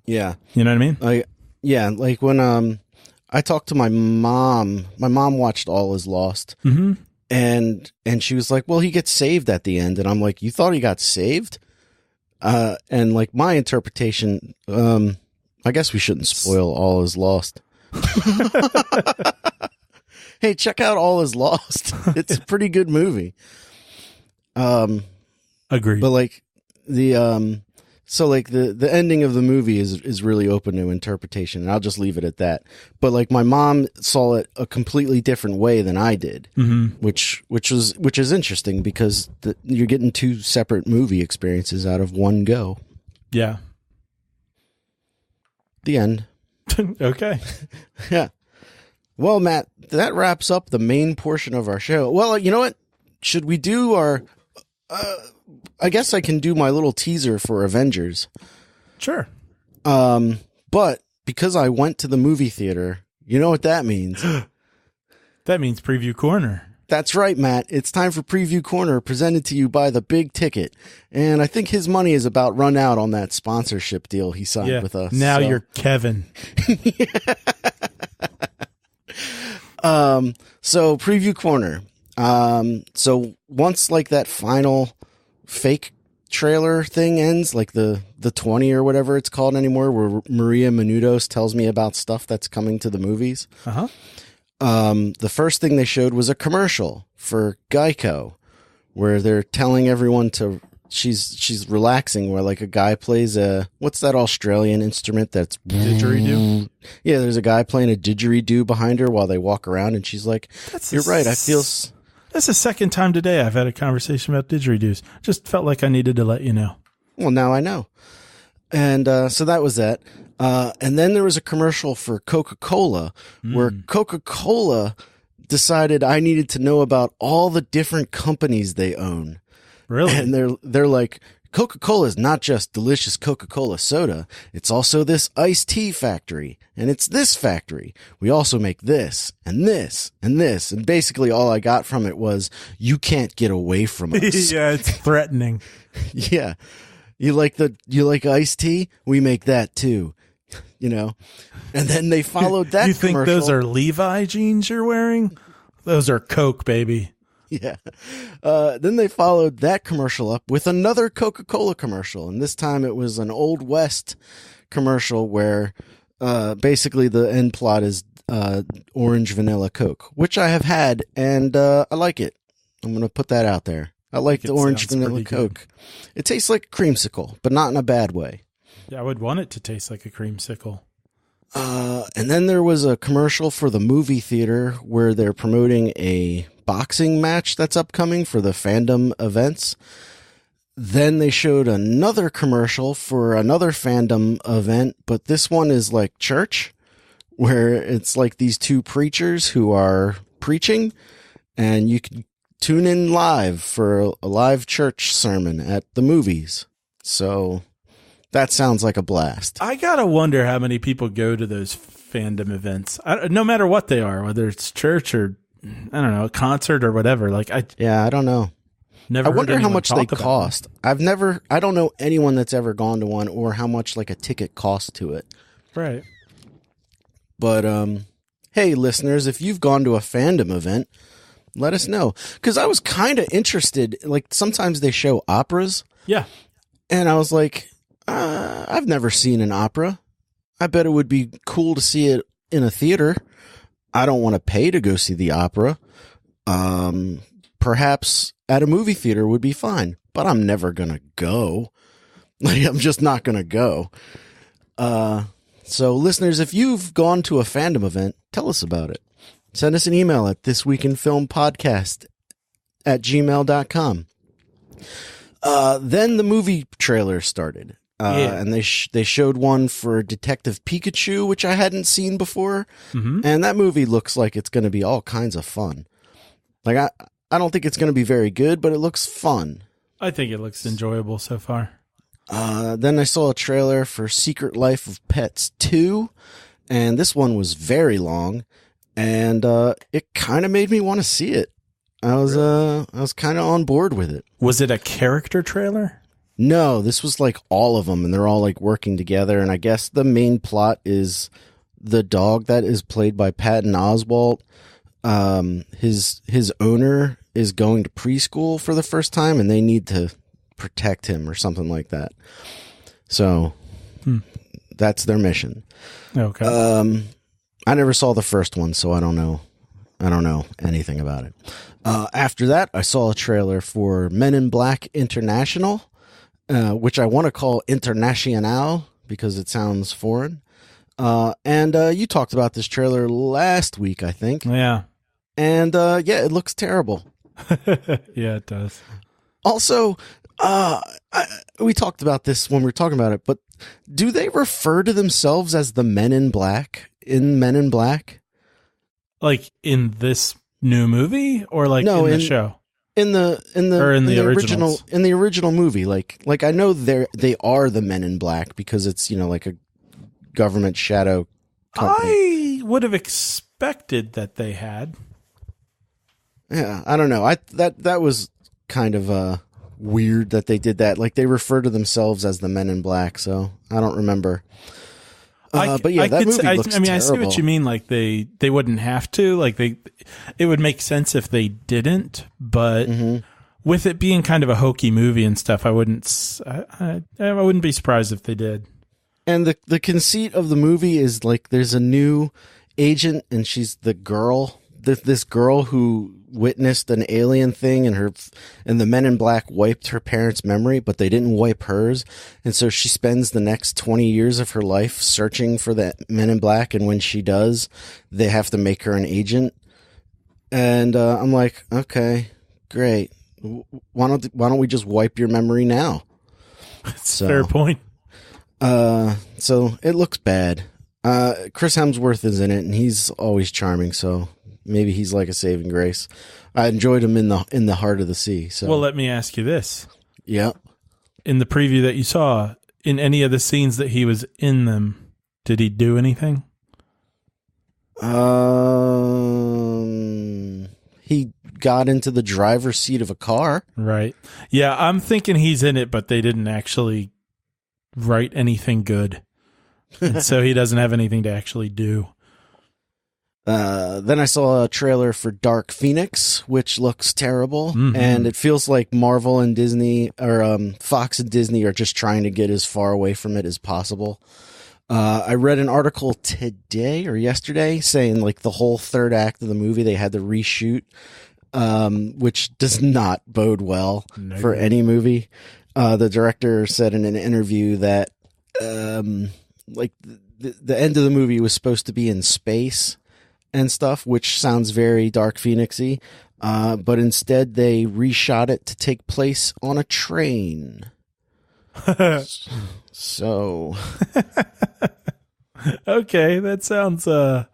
[SPEAKER 1] Yeah.
[SPEAKER 2] You know what I mean?
[SPEAKER 1] Yeah. Like when, I talked to my mom watched All Is Lost. Mm-hmm. And she was like, well, he gets saved at the end. And I'm like, you thought he got saved? And like my interpretation, I guess we shouldn't spoil All Is Lost. Hey, check out All Is Lost. It's a pretty good movie.
[SPEAKER 2] Agreed.
[SPEAKER 1] But like so like the ending of the movie is really open to interpretation, and I'll just leave it at that. But like my mom saw it a completely different way than I did, which is interesting because you're getting two separate movie experiences out of one go.
[SPEAKER 2] Yeah.
[SPEAKER 1] The end.
[SPEAKER 2] Okay.
[SPEAKER 1] Yeah. Well, Matt, that wraps up the main portion of our show. Well, you know what? Should we do our... I guess I can do my little teaser for Avengers.
[SPEAKER 2] Sure.
[SPEAKER 1] But because I went to the movie theater, you know what that means?
[SPEAKER 2] That means Preview Corner.
[SPEAKER 1] That's right, Matt. It's time for Preview Corner, presented to you by The Big Ticket. And I think his money is about run out on that sponsorship deal he signed with us.
[SPEAKER 2] Now you're Kevin.
[SPEAKER 1] So Preview Corner. So once like that final fake trailer thing ends, like the 20 or whatever it's called anymore, where Maria Menounos tells me about stuff that's coming to the movies. The first thing they showed was a commercial for Geico, where they're telling everyone to she's relaxing, where like a guy plays what's that Australian instrument that's
[SPEAKER 2] didgeridoo?
[SPEAKER 1] Yeah, there's a guy playing a didgeridoo behind her while they walk around, and she's like, "You're right. I feel."
[SPEAKER 2] That's the second time today I've had a conversation about didgeridoos. Just felt like I needed to let you know.
[SPEAKER 1] Well, now I know. And so that was that. And then there was a commercial for Coca-Cola where Coca-Cola decided I needed to know about all the different companies they own.
[SPEAKER 2] Really?
[SPEAKER 1] And they're like, Coca-Cola is not just delicious Coca-Cola soda. It's also this iced tea factory. And it's this factory. We also make this and this and this. And basically all I got from it was, you can't get away from us.
[SPEAKER 2] Yeah, it's threatening.
[SPEAKER 1] Yeah. You like iced tea? We make that too. You know? And then they followed that
[SPEAKER 2] You think
[SPEAKER 1] commercial.
[SPEAKER 2] those are Levi jeans you're wearing? Those are Coke, baby.
[SPEAKER 1] Yeah. Then they followed that commercial up with another Coca-Cola commercial. And this time it was an Old West commercial where basically the end plot is orange vanilla Coke, which I have had, and I like it. I'm going to put that out there. I like the orange vanilla Coke. It tastes like a creamsicle, but not in a bad way.
[SPEAKER 2] Yeah, I would want it to taste like a creamsicle.
[SPEAKER 1] And then there was a commercial for the movie theater where they're promoting a boxing match that's upcoming for the fandom events. Then they showed another commercial for another fandom event, but this one is like church, where it's like these two preachers who are preaching, and you can tune in live for a live church sermon at the movies. So that sounds like a blast.
[SPEAKER 2] I gotta wonder how many people go to those fandom events, no matter what they are, whether it's church or, I don't know, a concert or whatever. Like, I don't
[SPEAKER 1] know.
[SPEAKER 2] Never.
[SPEAKER 1] I wonder how much they
[SPEAKER 2] about
[SPEAKER 1] cost. I don't know anyone that's ever gone to one, or how much like a ticket costs to it.
[SPEAKER 2] Right.
[SPEAKER 1] But hey, listeners, if you've gone to a fandom event, let us know, because I was kind of interested. Like, sometimes they show operas.
[SPEAKER 2] Yeah.
[SPEAKER 1] And I was like, I've never seen an opera. I bet it would be cool to see it in a theater. I don't want to pay to go see the opera. Perhaps at a movie theater would be fine, but I'm never going to go. Like, I'm just not going to go. So listeners, if you've gone to a fandom event, tell us about it. Send us an email at thisweekinfilmpodcast@gmail.com. Then the movie trailer started. And they showed one for Detective Pikachu, which I hadn't seen before. Mm-hmm. And that movie looks like it's going to be all kinds of fun. Like, I don't think it's going to be very good, but it looks fun.
[SPEAKER 2] I think it looks enjoyable so far.
[SPEAKER 1] Then I saw a trailer for Secret Life of Pets 2, and this one was very long, and it kind of made me want to see it. I was kind of on board with it.
[SPEAKER 2] Was it a character trailer?
[SPEAKER 1] No, this was like all of them, and they're all like working together. And I guess the main plot is the dog that is played by Patton Oswalt. His owner is going to preschool for the first time, and they need to protect him or something like that. So that's their mission.
[SPEAKER 2] Okay.
[SPEAKER 1] I never saw the first one, so I don't know anything about it. After that, I saw a trailer for Men in Black International. Which I want to call International because it sounds foreign. And you talked about this trailer last week, I think.
[SPEAKER 2] Yeah.
[SPEAKER 1] And yeah, it looks terrible.
[SPEAKER 2] Yeah, it does.
[SPEAKER 1] Also, we talked about this when we were talking about it, but do they refer to themselves as the Men in Black in Men in Black?
[SPEAKER 2] Like in this new movie or like in the show? In the
[SPEAKER 1] original movie, like I know they are the Men in Black because it's, you know, like a government shadow company.
[SPEAKER 2] I would have expected that they had.
[SPEAKER 1] Yeah, I don't know. That was kind of weird that they did that. Like they refer to themselves as the Men in Black, so I don't remember. But yeah, that movie looks terrible.
[SPEAKER 2] I see what you mean. Like they wouldn't have to. Like it would make sense if they didn't. But with it being kind of a hokey movie and stuff, I wouldn't be surprised if they did.
[SPEAKER 1] And the conceit of the movie is like there's a new agent, and she's the girl. This girl who witnessed an alien thing, and the Men in Black wiped her parents' memory, but they didn't wipe hers. And so she spends the next 20 years of her life searching for the Men in Black. And when she does, they have to make her an agent. And I'm like, okay, great. Why don't we just wipe your memory now?
[SPEAKER 2] That's a fair point.
[SPEAKER 1] So it looks bad. Chris Hemsworth is in it, and he's always charming. So maybe he's like a saving grace. I enjoyed him in the Heart of the Sea. So,
[SPEAKER 2] well, let me ask you this.
[SPEAKER 1] Yeah.
[SPEAKER 2] In the preview that you saw, in any of the scenes that he was in them, did he do anything?
[SPEAKER 1] He got into the driver's seat of a car.
[SPEAKER 2] Right. Yeah, I'm thinking he's in it, but they didn't actually write anything good. And so he doesn't have anything to actually do.
[SPEAKER 1] Then I saw a trailer for Dark Phoenix, which looks terrible. Mm-hmm. And it feels like Marvel and Disney, or Fox and Disney, are just trying to get as far away from it as possible. I read an article today or yesterday saying like the whole third act of the movie they had to reshoot, which does not bode well for any movie. The director said in an interview that like the end of the movie was supposed to be in space and stuff, which sounds very Dark Phoenix-y, but instead they reshot it to take place on a train. So
[SPEAKER 2] okay, that sounds that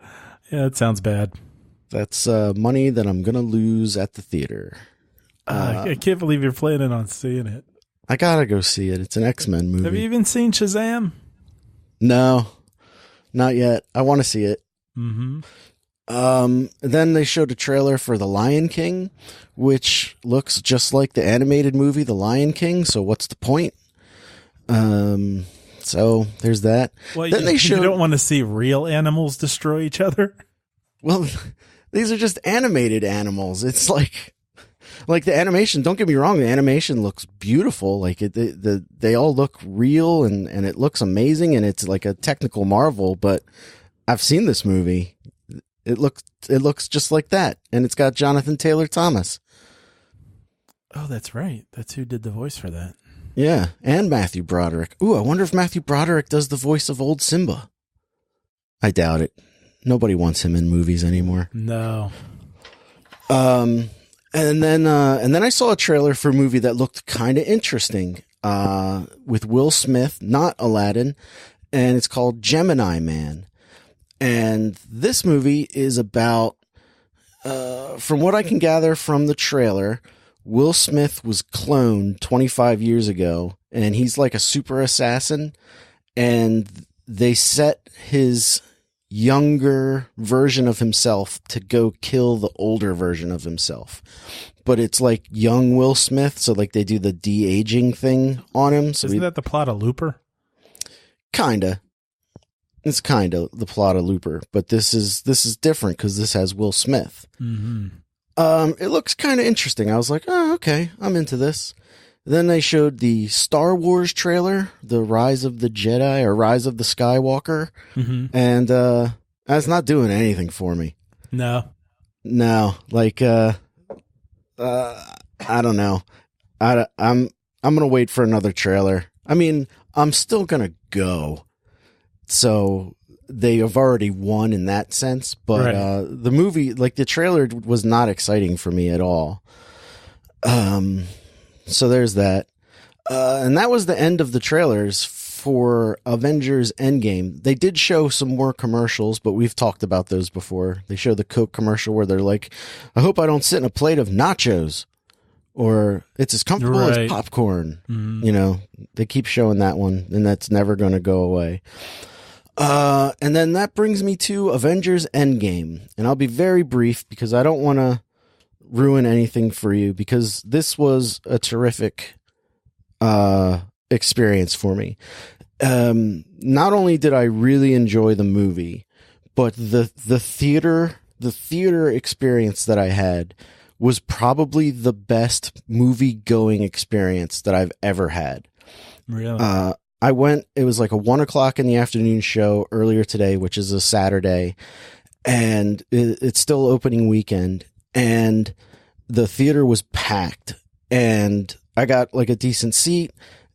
[SPEAKER 2] sounds bad.
[SPEAKER 1] That's money that I'm gonna lose at the theater.
[SPEAKER 2] I can't believe you're planning on seeing it.
[SPEAKER 1] I gotta go see it. It's an X-Men movie.
[SPEAKER 2] Have you even seen Shazam?
[SPEAKER 1] No, not yet. I want to see it.
[SPEAKER 2] Mm-hmm.
[SPEAKER 1] Then they showed a trailer for The Lion King, which looks just like the animated movie The Lion King. So what's the point? So there's that.
[SPEAKER 2] Well,
[SPEAKER 1] then
[SPEAKER 2] you don't want to see real animals destroy each other.
[SPEAKER 1] Well, these are just animated animals. It's like the animation. Don't get me wrong. The animation looks beautiful. Like they all look real and it looks amazing. And it's like a technical marvel, but I've seen this movie. It looks just like that, and it's got Jonathan Taylor Thomas.
[SPEAKER 2] Oh, that's right. That's who did the voice for that.
[SPEAKER 1] Yeah, and Matthew Broderick. Ooh, I wonder if Matthew Broderick does the voice of old Simba. I doubt it. Nobody wants him in movies anymore.
[SPEAKER 2] No.
[SPEAKER 1] And then I saw a trailer for a movie that looked kind of interesting, with Will Smith, not Aladdin, and it's called Gemini Man. And this movie is about, from what I can gather from the trailer, Will Smith was cloned 25 years ago, and he's like a super assassin, and they set his younger version of himself to go kill the older version of himself. But it's like young Will Smith, so like they do the de-aging thing on him. So
[SPEAKER 2] isn't that the plot of Looper?
[SPEAKER 1] Kinda. It's kind of the plot of Looper, but this is different because this has Will Smith.
[SPEAKER 2] Mm-hmm.
[SPEAKER 1] It looks kind of interesting. I was like, oh, okay, I'm into this. Then they showed the Star Wars trailer, The Rise of the Jedi or Rise of the Skywalker, and that's not doing anything for me.
[SPEAKER 2] No,
[SPEAKER 1] like I don't know. I'm gonna wait for another trailer. I mean, I'm still gonna go. So they have already won in that sense, but right. The movie, like the trailer, was not exciting for me at all. So there's that, and that was the end of the trailers for Avengers Endgame. They did show some more commercials, but we've talked about those before. They show the Coke commercial where they're like, "I hope I don't sit in a plate of nachos," or "It's as comfortable as popcorn." Mm-hmm. You know, they keep showing that one, and that's never going to go away. And then that brings me to Avengers Endgame, and I'll be very brief because I don't want to ruin anything for you, because this was a terrific experience for me. Not only did I really enjoy the movie, but the theater experience that I had was probably the best movie going experience that I've ever had.
[SPEAKER 2] Really?
[SPEAKER 1] I went, it was like a 1:00 in the afternoon show earlier today, which is a Saturday, and it's still opening weekend, and the theater was packed, and I got like a decent seat,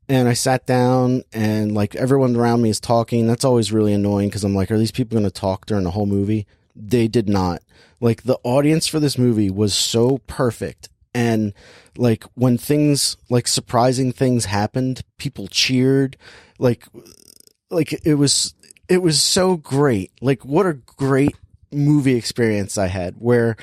[SPEAKER 1] and I sat down, and like everyone around me is talking. That's always really annoying because I'm like, are these people going to talk during the whole movie? They did not. Like the audience for this movie was so perfect. And like when things, like surprising things happened, people cheered. Like it was so great. Like what a great movie experience I had, where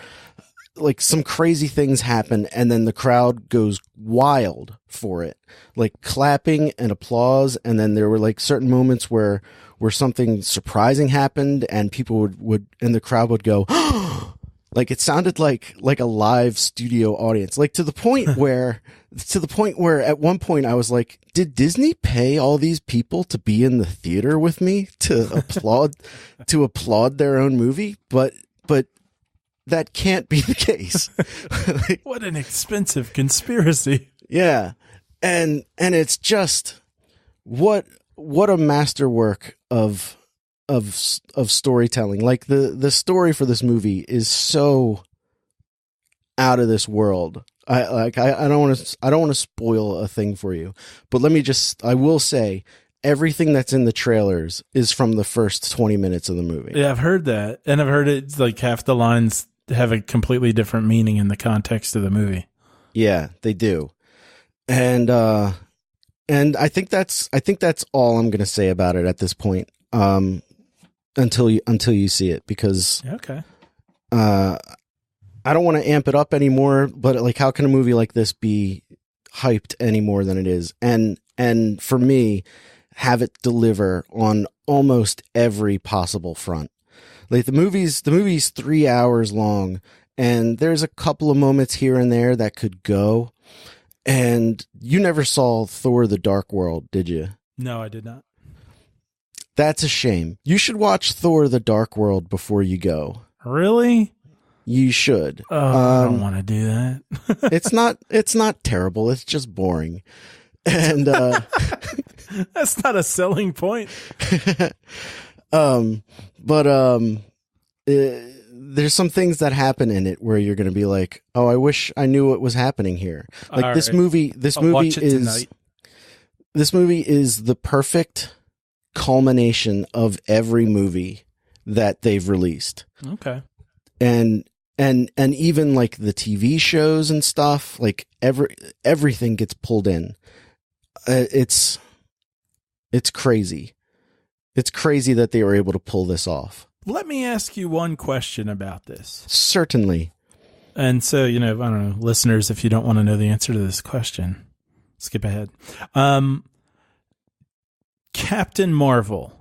[SPEAKER 1] like some crazy things happen and then the crowd goes wild for it, like clapping and applause. And then there were like certain moments where something surprising happened and people would and the crowd would go, like it sounded like a live studio audience, like to the point where at one point I was like, did Disney pay all these people to be in the theater with me to applaud their own movie? But that can't be the case.
[SPEAKER 2] Like, what an expensive conspiracy.
[SPEAKER 1] Yeah. And it's just what a masterwork of storytelling. Like the story for this movie is so out of this world. I don't want to spoil a thing for you, but I will say everything that's in the trailers is from the first 20 minutes of the movie.
[SPEAKER 2] Yeah, I've heard that. And I've heard it's like half the lines have a completely different meaning in the context of the movie. Yeah,
[SPEAKER 1] they do. And I think that's all I'm going to say about it at this point. Until you see it, because
[SPEAKER 2] okay.
[SPEAKER 1] I don't want to amp it up anymore, but like, how can a movie like this be hyped any more than it is? And for me, have it deliver on almost every possible front. Like the movie's 3 hours long, and there's a couple of moments here and there that could go. And you never saw Thor: The Dark World, did you?
[SPEAKER 2] No, I did not.
[SPEAKER 1] That's a shame. You should watch Thor: The Dark World before you go.
[SPEAKER 2] Really?
[SPEAKER 1] You should.
[SPEAKER 2] Oh, I don't want to do that.
[SPEAKER 1] It's not terrible. It's just boring. And
[SPEAKER 2] that's not a the
[SPEAKER 1] there's some things that happen in it where you're going to be like, oh, I wish I knew what was happening here. Like
[SPEAKER 2] All
[SPEAKER 1] this
[SPEAKER 2] right.
[SPEAKER 1] movie
[SPEAKER 2] Watch it tonight.
[SPEAKER 1] this movie is the perfect culmination of every movie that they've released.
[SPEAKER 2] Okay.
[SPEAKER 1] And even like the TV shows and stuff, like everything gets pulled in. It's crazy. It's crazy that they were able to pull this off.
[SPEAKER 2] Let me ask you one question about this.
[SPEAKER 1] Certainly.
[SPEAKER 2] And so, I don't know, listeners, if you don't want to know the answer to this question, skip ahead. Captain Marvel.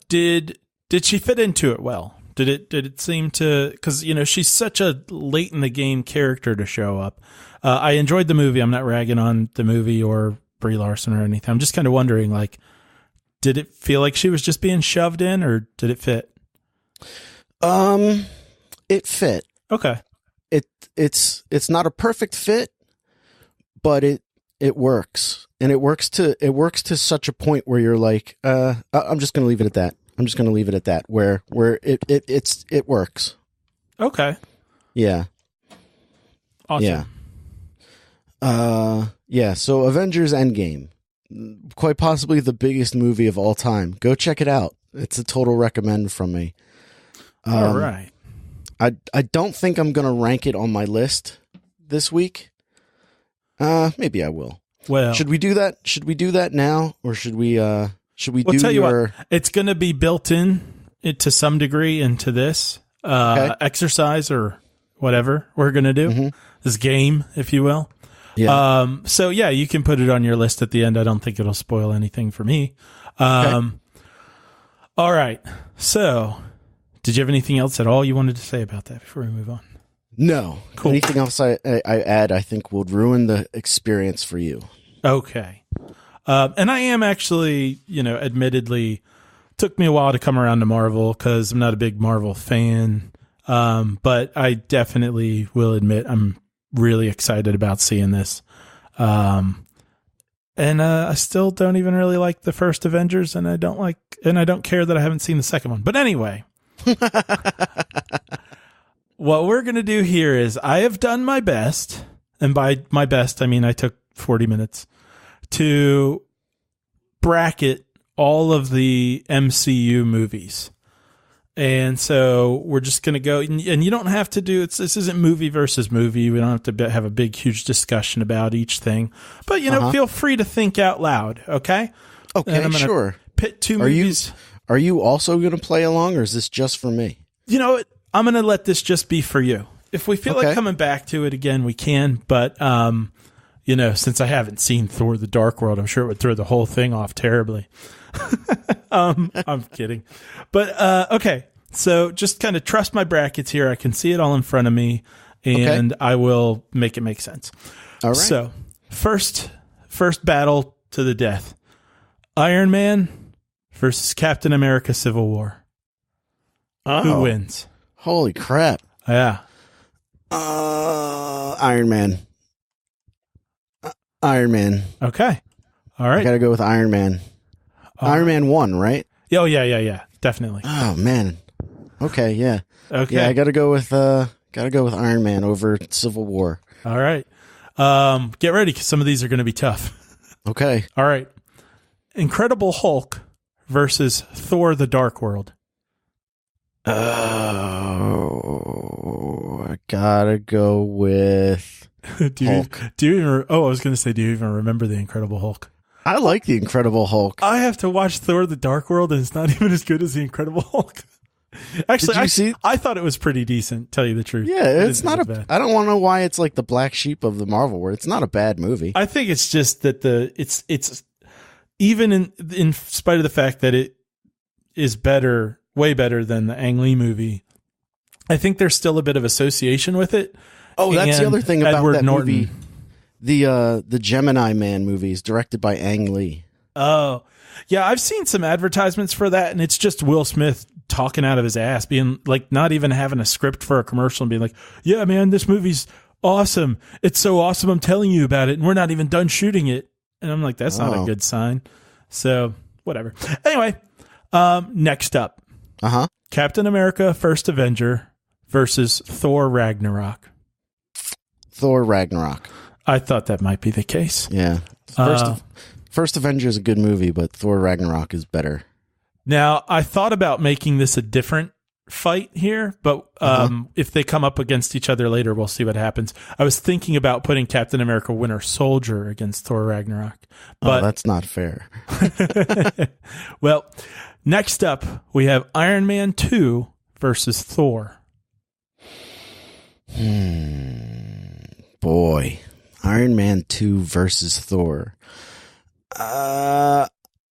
[SPEAKER 2] Did she fit into it well? Did it seem to, because, she's such a late in the game character to show up. I enjoyed the movie. I'm not ragging on the movie or Brie Larson or anything. I'm just kind of wondering, like, did it feel like she was just being shoved in, or did it fit?
[SPEAKER 1] It fit.
[SPEAKER 2] Okay.
[SPEAKER 1] It's not a perfect fit, but it works. And it works to such a point where you're like, I'm just going to leave it at that. I'm just going to leave it at that, where it works.
[SPEAKER 2] Okay.
[SPEAKER 1] Yeah.
[SPEAKER 2] Awesome.
[SPEAKER 1] Yeah. So Avengers Endgame, quite possibly the biggest movie of all time. Go check it out. It's a total recommend from me.
[SPEAKER 2] All right.
[SPEAKER 1] I don't think I'm going to rank it on my list this week. Maybe I will.
[SPEAKER 2] Well,
[SPEAKER 1] should we do that? Should we do that now, or should we
[SPEAKER 2] I'll
[SPEAKER 1] do
[SPEAKER 2] tell you
[SPEAKER 1] your...
[SPEAKER 2] what, it's going to be built in to some degree into this exercise or whatever we're going to do, this game, if you will.
[SPEAKER 1] Yeah.
[SPEAKER 2] So yeah, you can put it on your list at the end. I don't think it'll spoil anything for me.
[SPEAKER 1] Okay.
[SPEAKER 2] All right. So did you have anything else at all you wanted to say about that before we move on?
[SPEAKER 1] No.
[SPEAKER 2] Cool.
[SPEAKER 1] Anything else I add, I think would ruin the experience for you.
[SPEAKER 2] Okay. And I am actually, admittedly, took me a while to come around to Marvel because I'm not a big Marvel fan. But I definitely will admit I'm really excited about seeing this. And I still don't even really like the first Avengers, and I don't care that I haven't seen the second one. But anyway, what we're going to do here is I have done my best, and by my best, I mean I took 40 minutes to bracket all of the MCU movies. And so we're just going to go, and you don't have to do, this isn't movie versus movie. We don't have to have a big, huge discussion about each thing, but feel free to think out loud. Okay.
[SPEAKER 1] Okay. I'm sure.
[SPEAKER 2] Pit two movies.
[SPEAKER 1] Are you also going to play along, or is this just for me?
[SPEAKER 2] You know what? I'm going to let this just be for you. If we feel like coming back to it again, we can, but, since I haven't seen Thor: The Dark World, I'm sure it would throw the whole thing off terribly. I'm kidding. But okay. So just kind of trust my brackets here. I can see it all in front of me, and I will make it make sense.
[SPEAKER 1] All right.
[SPEAKER 2] So first battle to the death. Iron Man versus Captain America Civil War.
[SPEAKER 1] Oh.
[SPEAKER 2] Who wins?
[SPEAKER 1] Holy crap.
[SPEAKER 2] Yeah.
[SPEAKER 1] Iron Man. Iron Man.
[SPEAKER 2] Okay. All right.
[SPEAKER 1] I got to go with Iron Man. Iron Man 1, right?
[SPEAKER 2] Oh, yeah. Definitely.
[SPEAKER 1] Oh, man. Okay, yeah.
[SPEAKER 2] Okay.
[SPEAKER 1] Yeah, I got to go with Iron Man over Civil War.
[SPEAKER 2] All right. Get ready, because some of these are going to be tough.
[SPEAKER 1] Okay.
[SPEAKER 2] All right. Incredible Hulk versus Thor: The Dark World.
[SPEAKER 1] Oh, I gotta go with Hulk.
[SPEAKER 2] I was going to say, do you even remember The Incredible Hulk?
[SPEAKER 1] I like The Incredible Hulk.
[SPEAKER 2] I have to watch Thor: The Dark World, and it's not even as good as The Incredible Hulk. Actually, I thought it was pretty decent, tell you the truth.
[SPEAKER 1] Yeah, it's not bad. I don't want to know why it's like the black sheep of the Marvel world. It's not a bad movie.
[SPEAKER 2] I think it's just that it's even in spite of the fact that it is way better than the Ang Lee movie, I think there's still a bit of association with it.
[SPEAKER 1] Oh, that's the other thing about
[SPEAKER 2] Edward
[SPEAKER 1] that
[SPEAKER 2] Norton
[SPEAKER 1] movie. The Gemini Man movies directed by Ang Lee.
[SPEAKER 2] Oh, yeah. I've seen some advertisements for that, and it's just Will Smith talking out of his ass, being like, not even having a script for a commercial and being like, yeah, man, this movie's awesome. It's so awesome. I'm telling you about it. And we're not even done shooting it. And I'm like, that's not a good sign. So whatever. Anyway, next up,
[SPEAKER 1] Uh-huh.
[SPEAKER 2] Captain America: First Avenger versus Thor: Ragnarok.
[SPEAKER 1] Thor: Ragnarok.
[SPEAKER 2] I thought that might be the case.
[SPEAKER 1] Yeah. First Avenger is a good movie, but Thor: Ragnarok is better.
[SPEAKER 2] Now, I thought about making this a different fight here, but if they come up against each other later, we'll see what happens. I was thinking about putting Captain America: Winter Soldier against Thor: Ragnarok, but
[SPEAKER 1] that's not fair.
[SPEAKER 2] Well, next up we have Iron Man 2 versus Thor.
[SPEAKER 1] Boy, Iron Man 2 versus Thor.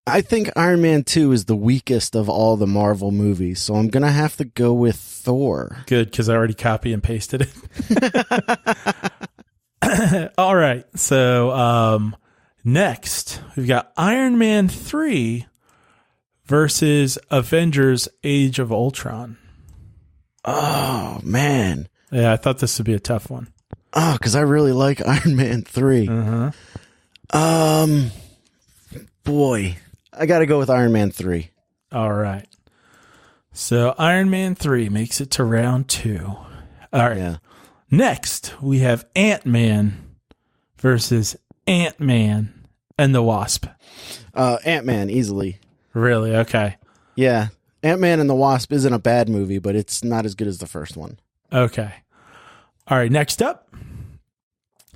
[SPEAKER 1] I think Iron Man 2 is the weakest of all the Marvel movies, so I'm going to have to go with Thor.
[SPEAKER 2] Good, because I already copy and pasted it. All right, so next, we've got Iron Man 3 versus Avengers: Age of Ultron.
[SPEAKER 1] Oh, man.
[SPEAKER 2] Yeah, I thought this would be a tough one.
[SPEAKER 1] Oh, because I really like Iron Man 3. Boy, I got to go with Iron Man 3.
[SPEAKER 2] All right. So Iron Man 3 makes it to round 2. All right.
[SPEAKER 1] Yeah.
[SPEAKER 2] Next, we have Ant-Man versus Ant-Man and the Wasp.
[SPEAKER 1] Ant-Man, easily.
[SPEAKER 2] Really? Okay.
[SPEAKER 1] Yeah. Ant-Man and the Wasp isn't a bad movie, but it's not as good as the first one.
[SPEAKER 2] Okay. All right. Next up.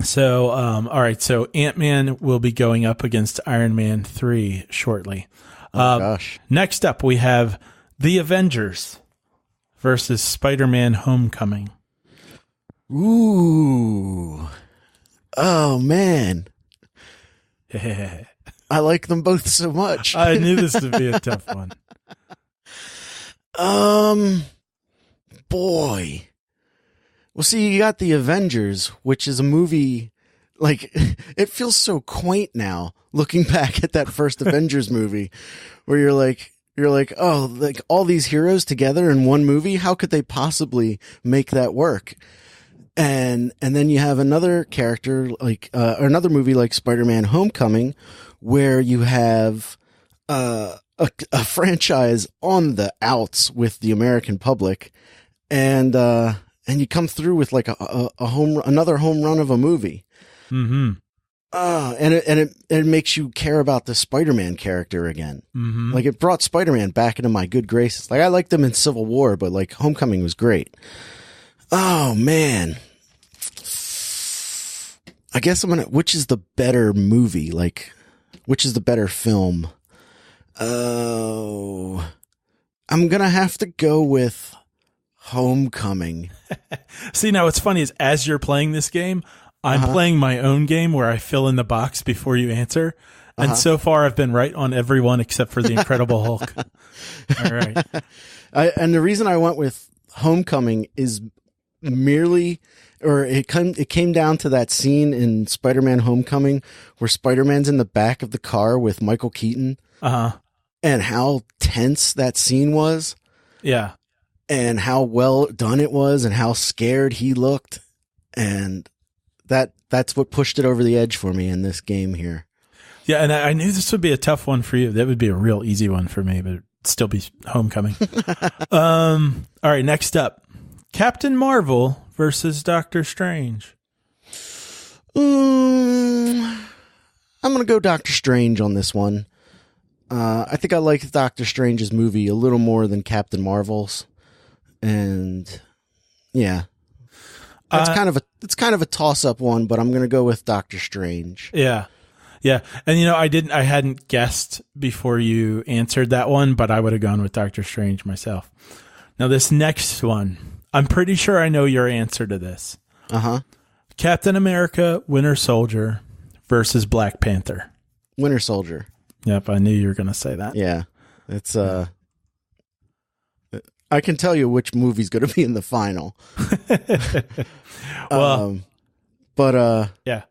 [SPEAKER 2] So, all right. So Ant-Man will be going up against Iron Man 3 shortly.
[SPEAKER 1] Gosh.
[SPEAKER 2] Next up, we have The Avengers versus Spider-Man: Homecoming.
[SPEAKER 1] Ooh. Oh, man. I like them both so much.
[SPEAKER 2] I knew this would be a tough one.
[SPEAKER 1] Boy. Well, see, you got The Avengers, which is a movie, like, it feels so quaint now, looking back at that first Avengers movie, where you're like, oh, like, all these heroes together in one movie? How could they possibly make that work? And then you have another character, like, or another movie like Spider-Man: Homecoming, where you have a franchise on the outs with the American public, and you come through with like another home run of a movie.
[SPEAKER 2] Mm-hmm.
[SPEAKER 1] And it makes you care about the Spider-Man character again.
[SPEAKER 2] Mm-hmm.
[SPEAKER 1] Like, it brought Spider-Man back into my good graces. Like, I liked him in Civil War, but like Homecoming was great. Oh man. I guess which is the better movie? Like, which is the better film? Oh, I'm going to have to go with Homecoming.
[SPEAKER 2] See, now what's funny is as you're playing this game, I'm playing my own game where I fill in the box before you answer. And so far I've been right on every one except for the Incredible Hulk. All right.
[SPEAKER 1] And the reason I went with Homecoming is merely, or it came down to that scene in Spider-Man: Homecoming where Spider-Man's in the back of the car with Michael Keaton. And how tense that scene was.
[SPEAKER 2] Yeah.
[SPEAKER 1] And how well done it was and how scared he looked. And that's what pushed it over the edge for me in this game here.
[SPEAKER 2] Yeah, and I knew this would be a tough one for you. That would be a real easy one for me, but it'd still be Homecoming. All right, next up. Captain Marvel versus Doctor Strange.
[SPEAKER 1] I'm going to go Doctor Strange on this one. I think I like Doctor Strange's movie a little more than Captain Marvel's. And yeah. It's kind of a toss-up one, but I'm going to go with Doctor Strange.
[SPEAKER 2] Yeah. Yeah. And I hadn't guessed before you answered that one, but I would have gone with Doctor Strange myself. Now this next one, I'm pretty sure I know your answer to this. Captain America: Winter Soldier versus Black Panther.
[SPEAKER 1] Winter Soldier.
[SPEAKER 2] Yep, I knew you were going to say that.
[SPEAKER 1] Yeah. It's I can tell you which movie's going to be in the final.
[SPEAKER 2] Well,
[SPEAKER 1] yeah.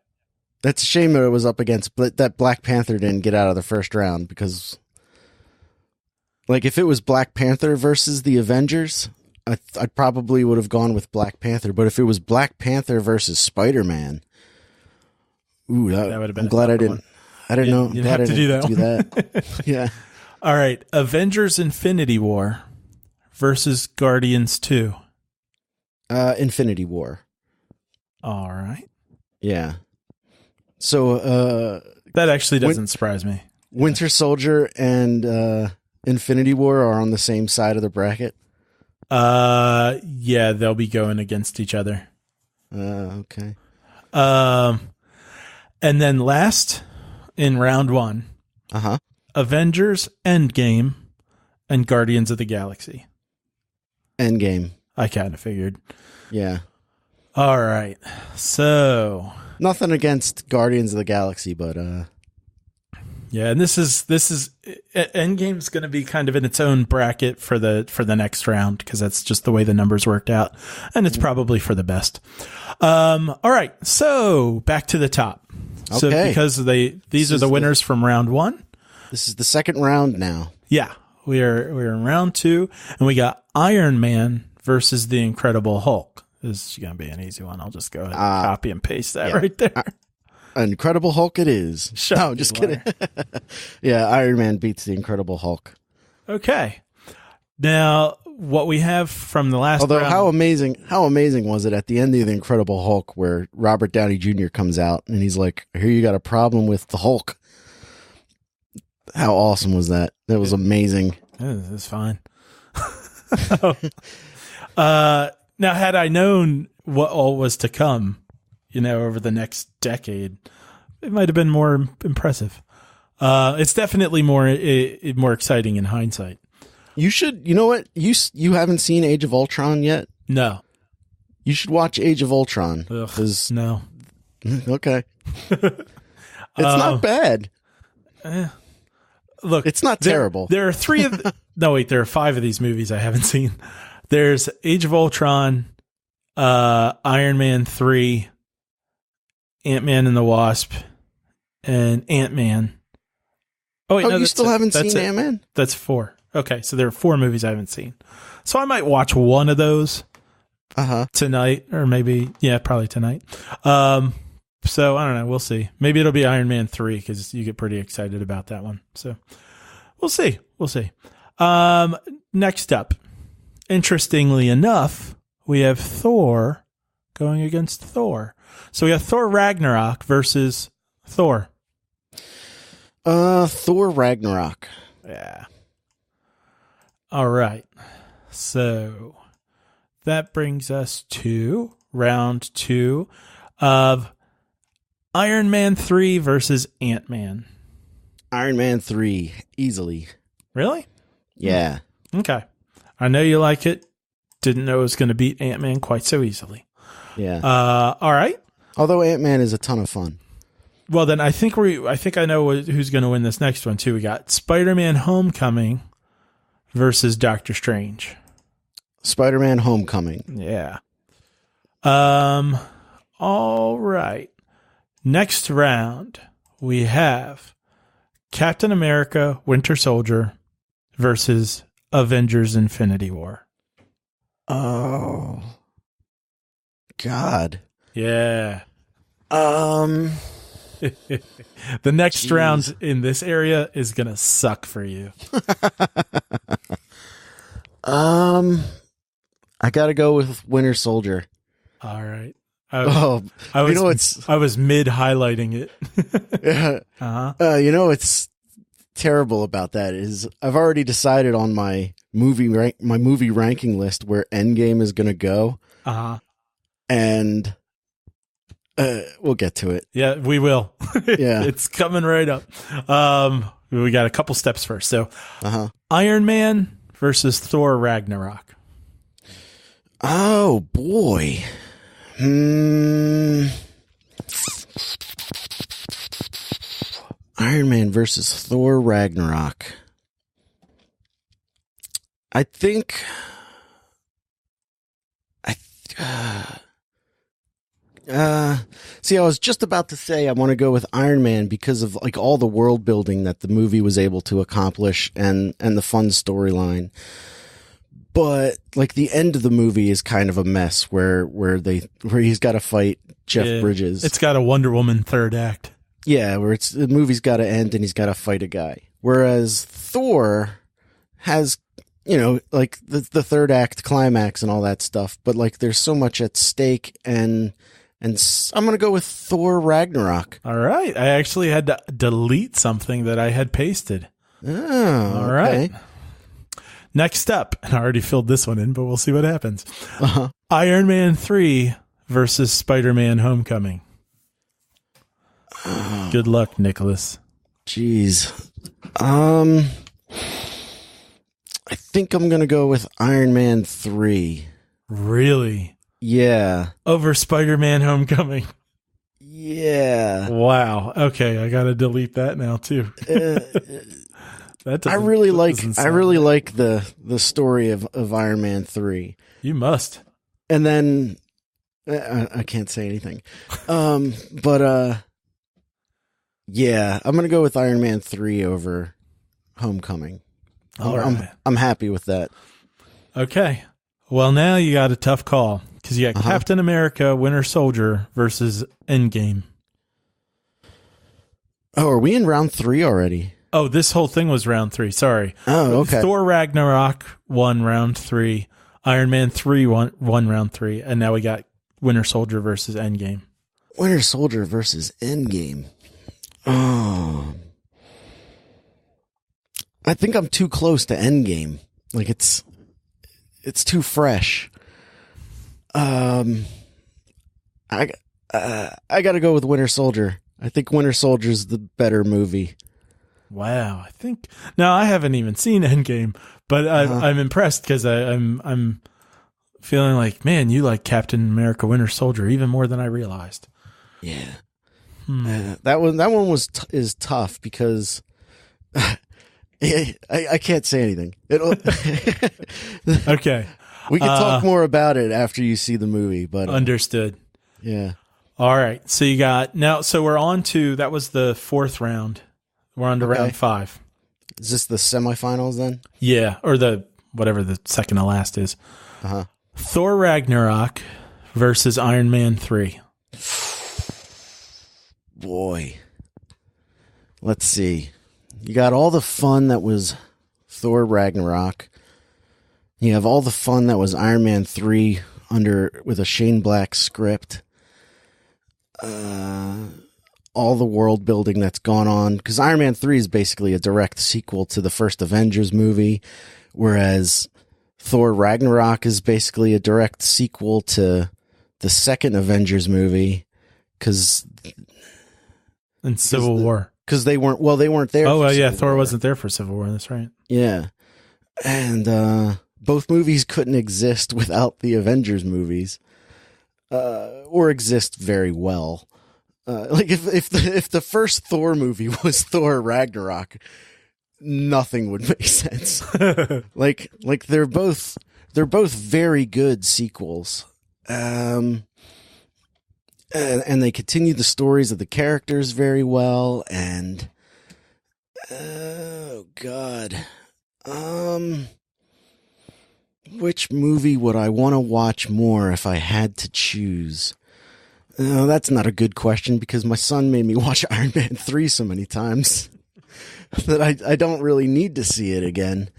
[SPEAKER 1] That's a shame that it was up against, but that Black Panther didn't get out of the first round, because like if it was Black Panther versus the Avengers, I probably would have gone with Black Panther. But if it was Black Panther versus Spider-Man, that would have been. I'm glad I didn't. I didn't know.
[SPEAKER 2] You'd have to do that.
[SPEAKER 1] Yeah.
[SPEAKER 2] All right. Avengers: Infinity War versus Guardians 2.
[SPEAKER 1] Infinity War.
[SPEAKER 2] All right.
[SPEAKER 1] Yeah. So
[SPEAKER 2] that actually doesn't surprise me.
[SPEAKER 1] Winter Soldier and Infinity War are on the same side of the bracket.
[SPEAKER 2] Yeah, they'll be going against each other.
[SPEAKER 1] Okay.
[SPEAKER 2] And then last in round 1, Avengers Endgame and Guardians of the Galaxy.
[SPEAKER 1] Endgame.
[SPEAKER 2] I kind of figured.
[SPEAKER 1] Yeah.
[SPEAKER 2] All right. So
[SPEAKER 1] nothing against Guardians of the Galaxy, but
[SPEAKER 2] yeah, and this is Endgame's going to be kind of in its own bracket for the next round because that's just the way the numbers worked out, and it's probably for the best. All right, so back to the top.
[SPEAKER 1] Okay.
[SPEAKER 2] So because these are the winners from round 1.
[SPEAKER 1] This is the second round now.
[SPEAKER 2] Yeah, we're in round 2, and we got Iron Man versus the Incredible Hulk. This is going to be an easy one. I'll just go ahead and copy and paste that right there.
[SPEAKER 1] Incredible Hulk it is. No, just kidding. Yeah, Iron Man beats the Incredible Hulk.
[SPEAKER 2] Okay. Now, what we have from the last
[SPEAKER 1] round... how amazing was it at the end of the Incredible Hulk where Robert Downey Jr. comes out and he's like, I hear you got a problem with the Hulk. How awesome was that? That was amazing.
[SPEAKER 2] It was fine. Now, had I known what all was to come, over the next decade, it might have been more impressive. It's definitely more exciting in hindsight.
[SPEAKER 1] You should, you know what? You haven't seen Age of Ultron yet?
[SPEAKER 2] No.
[SPEAKER 1] You should watch Age of Ultron.
[SPEAKER 2] No.
[SPEAKER 1] Okay. It's not bad.
[SPEAKER 2] Look,
[SPEAKER 1] it's not terrible.
[SPEAKER 2] There are 3 of there are 5 of these movies I haven't seen. There's Age of Ultron, Iron Man 3, Ant-Man and the Wasp, and Ant-Man. Oh, wait, no,
[SPEAKER 1] you still haven't seen Ant-Man?
[SPEAKER 2] That's 4. Okay, so there are 4 movies I haven't seen. So I might watch one of those tonight, or maybe, probably tonight. So I don't know. We'll see. Maybe it'll be Iron Man 3 because you get pretty excited about that one. So we'll see. Next up, interestingly enough, we have Thor going against Thor. So we have Thor Ragnarok versus Thor.
[SPEAKER 1] Thor Ragnarok.
[SPEAKER 2] Yeah. All right. So that brings us to round 2 of Iron Man 3 versus Ant-Man.
[SPEAKER 1] Iron Man 3, easily.
[SPEAKER 2] Really?
[SPEAKER 1] Yeah.
[SPEAKER 2] Okay. I know you like it. Didn't know it was going to beat Ant-Man quite so easily.
[SPEAKER 1] Yeah.
[SPEAKER 2] All right.
[SPEAKER 1] Although Ant-Man is a ton of fun.
[SPEAKER 2] Well, then I think I know who's going to win this next one too. We got Spider-Man Homecoming versus Doctor Strange.
[SPEAKER 1] Spider-Man Homecoming.
[SPEAKER 2] Yeah. All right. Next round, we have Captain America Winter Soldier versus Avengers Infinity War.
[SPEAKER 1] Oh. God.
[SPEAKER 2] Yeah. The next round in this area is going to suck for you.
[SPEAKER 1] I got to go with Winter Soldier.
[SPEAKER 2] All right.
[SPEAKER 1] I
[SPEAKER 2] was mid highlighting it.
[SPEAKER 1] Yeah. What's terrible about that is I've already decided on my movie ranking list where Endgame is going to go. And we'll get to it.
[SPEAKER 2] Yeah, we will.
[SPEAKER 1] Yeah.
[SPEAKER 2] It's coming right up. We got a couple steps first. So, Iron Man versus Thor Ragnarok.
[SPEAKER 1] Oh boy. Iron Man versus Thor Ragnarok. I think see, I was just about to say I want to go with Iron Man because of like all the world building that the movie was able to accomplish and the fun storyline. But like the end of the movie is kind of a mess where he's got to fight Jeff Bridges.
[SPEAKER 2] It's got a Wonder Woman third act.
[SPEAKER 1] Yeah, where the movie's got to end and he's got to fight a guy. Whereas Thor has, like the third act climax and all that stuff, but like there's so much at stake, and I'm going to go with Thor Ragnarok.
[SPEAKER 2] All right. I actually had to delete something that I had pasted.
[SPEAKER 1] Oh,
[SPEAKER 2] all right. Next up, and I already filled this one in, but we'll see what happens. Iron Man 3 versus Spider-Man Homecoming. Good luck, Nicholas.
[SPEAKER 1] Jeez. I think I'm going to go with Iron Man 3.
[SPEAKER 2] Really?
[SPEAKER 1] Yeah.
[SPEAKER 2] Over Spider-Man Homecoming.
[SPEAKER 1] Yeah.
[SPEAKER 2] Wow. Okay, I got to delete that now too.
[SPEAKER 1] I really like the story of Iron Man 3.
[SPEAKER 2] You must.
[SPEAKER 1] And then I can't say anything. But yeah, I'm going to go with Iron Man 3 over Homecoming.
[SPEAKER 2] All right.
[SPEAKER 1] I'm happy with that.
[SPEAKER 2] Okay. Well, now you got a tough call because you got Captain America, Winter Soldier versus Endgame. Oh,
[SPEAKER 1] are we in round 3 already?
[SPEAKER 2] Oh, this whole thing was round 3. Sorry.
[SPEAKER 1] Oh, okay.
[SPEAKER 2] Thor Ragnarok won round 3. Iron Man 3 won round 3. And now we got Winter Soldier versus Endgame.
[SPEAKER 1] Winter Soldier versus Endgame. Oh. I think I'm too close to Endgame. Like it's too fresh. I got to go with Winter Soldier. I think Winter Soldier's the better movie.
[SPEAKER 2] Wow, I haven't even seen Endgame, but I'm impressed because I'm feeling like, man, you like Captain America: Winter Soldier even more than I realized.
[SPEAKER 1] Yeah, that one is tough because I can't say anything.
[SPEAKER 2] Okay,
[SPEAKER 1] we can talk more about it after you see the movie. But
[SPEAKER 2] understood.
[SPEAKER 1] Yeah.
[SPEAKER 2] All right, so you got now. So we're on to that was the 4th round. We're on to round 5.
[SPEAKER 1] Is this the semifinals then?
[SPEAKER 2] Yeah, or the whatever the second to last is. Thor Ragnarok versus Iron Man 3.
[SPEAKER 1] Boy. Let's see. You got all the fun that was Thor Ragnarok. You have all the fun that was Iron Man 3 with a Shane Black script. All the world building that's gone on, because Iron Man 3 is basically a direct sequel to the first Avengers movie, whereas Thor Ragnarok is basically a direct sequel to the second Avengers movie,
[SPEAKER 2] and Civil War,
[SPEAKER 1] because they weren't there.
[SPEAKER 2] Oh, yeah, Thor wasn't there for Civil War. That's right.
[SPEAKER 1] Yeah, and both movies couldn't exist without the Avengers movies, or exist very well. Like if the first Thor movie was Thor Ragnarok, nothing would make sense. like they're both very good sequels. And they continue the stories of the characters very well, and oh god. Which movie would I want to watch more if I had to choose? No, that's not a good question because my son made me watch Iron Man 3 so many times that I don't really need to see it again.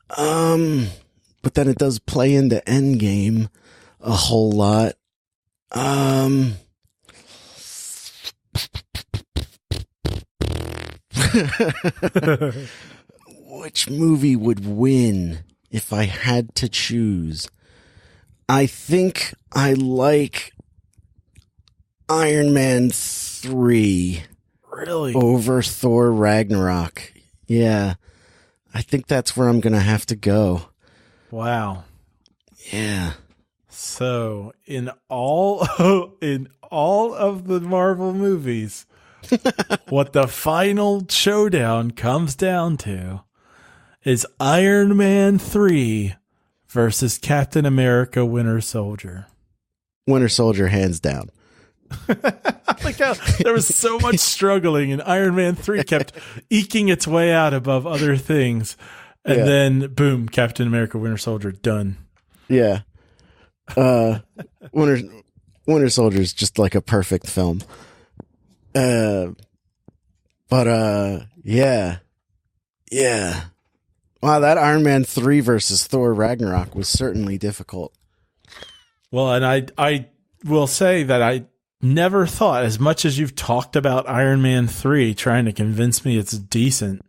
[SPEAKER 1] But then it does play into Endgame a whole lot. Which movie would win if I had to choose? I think I like Iron Man 3
[SPEAKER 2] really
[SPEAKER 1] over Thor Ragnarok. Yeah. I think that's where I'm going to have to go.
[SPEAKER 2] Wow.
[SPEAKER 1] Yeah.
[SPEAKER 2] So, in all of the Marvel movies, what the final showdown comes down to is Iron Man 3 versus Captain America: Winter Soldier.
[SPEAKER 1] Winter Soldier, hands down.
[SPEAKER 2] Like how there was so much struggling, and Iron Man 3 kept eking its way out above other things, and then boom, Captain America: Winter Soldier, done.
[SPEAKER 1] Yeah. Winter Soldier is just like a perfect film. Yeah. Wow, that Iron Man 3 versus Thor Ragnarok was certainly difficult.
[SPEAKER 2] Well, and I will say that I never thought, as much as you've talked about Iron Man 3 trying to convince me it's decent,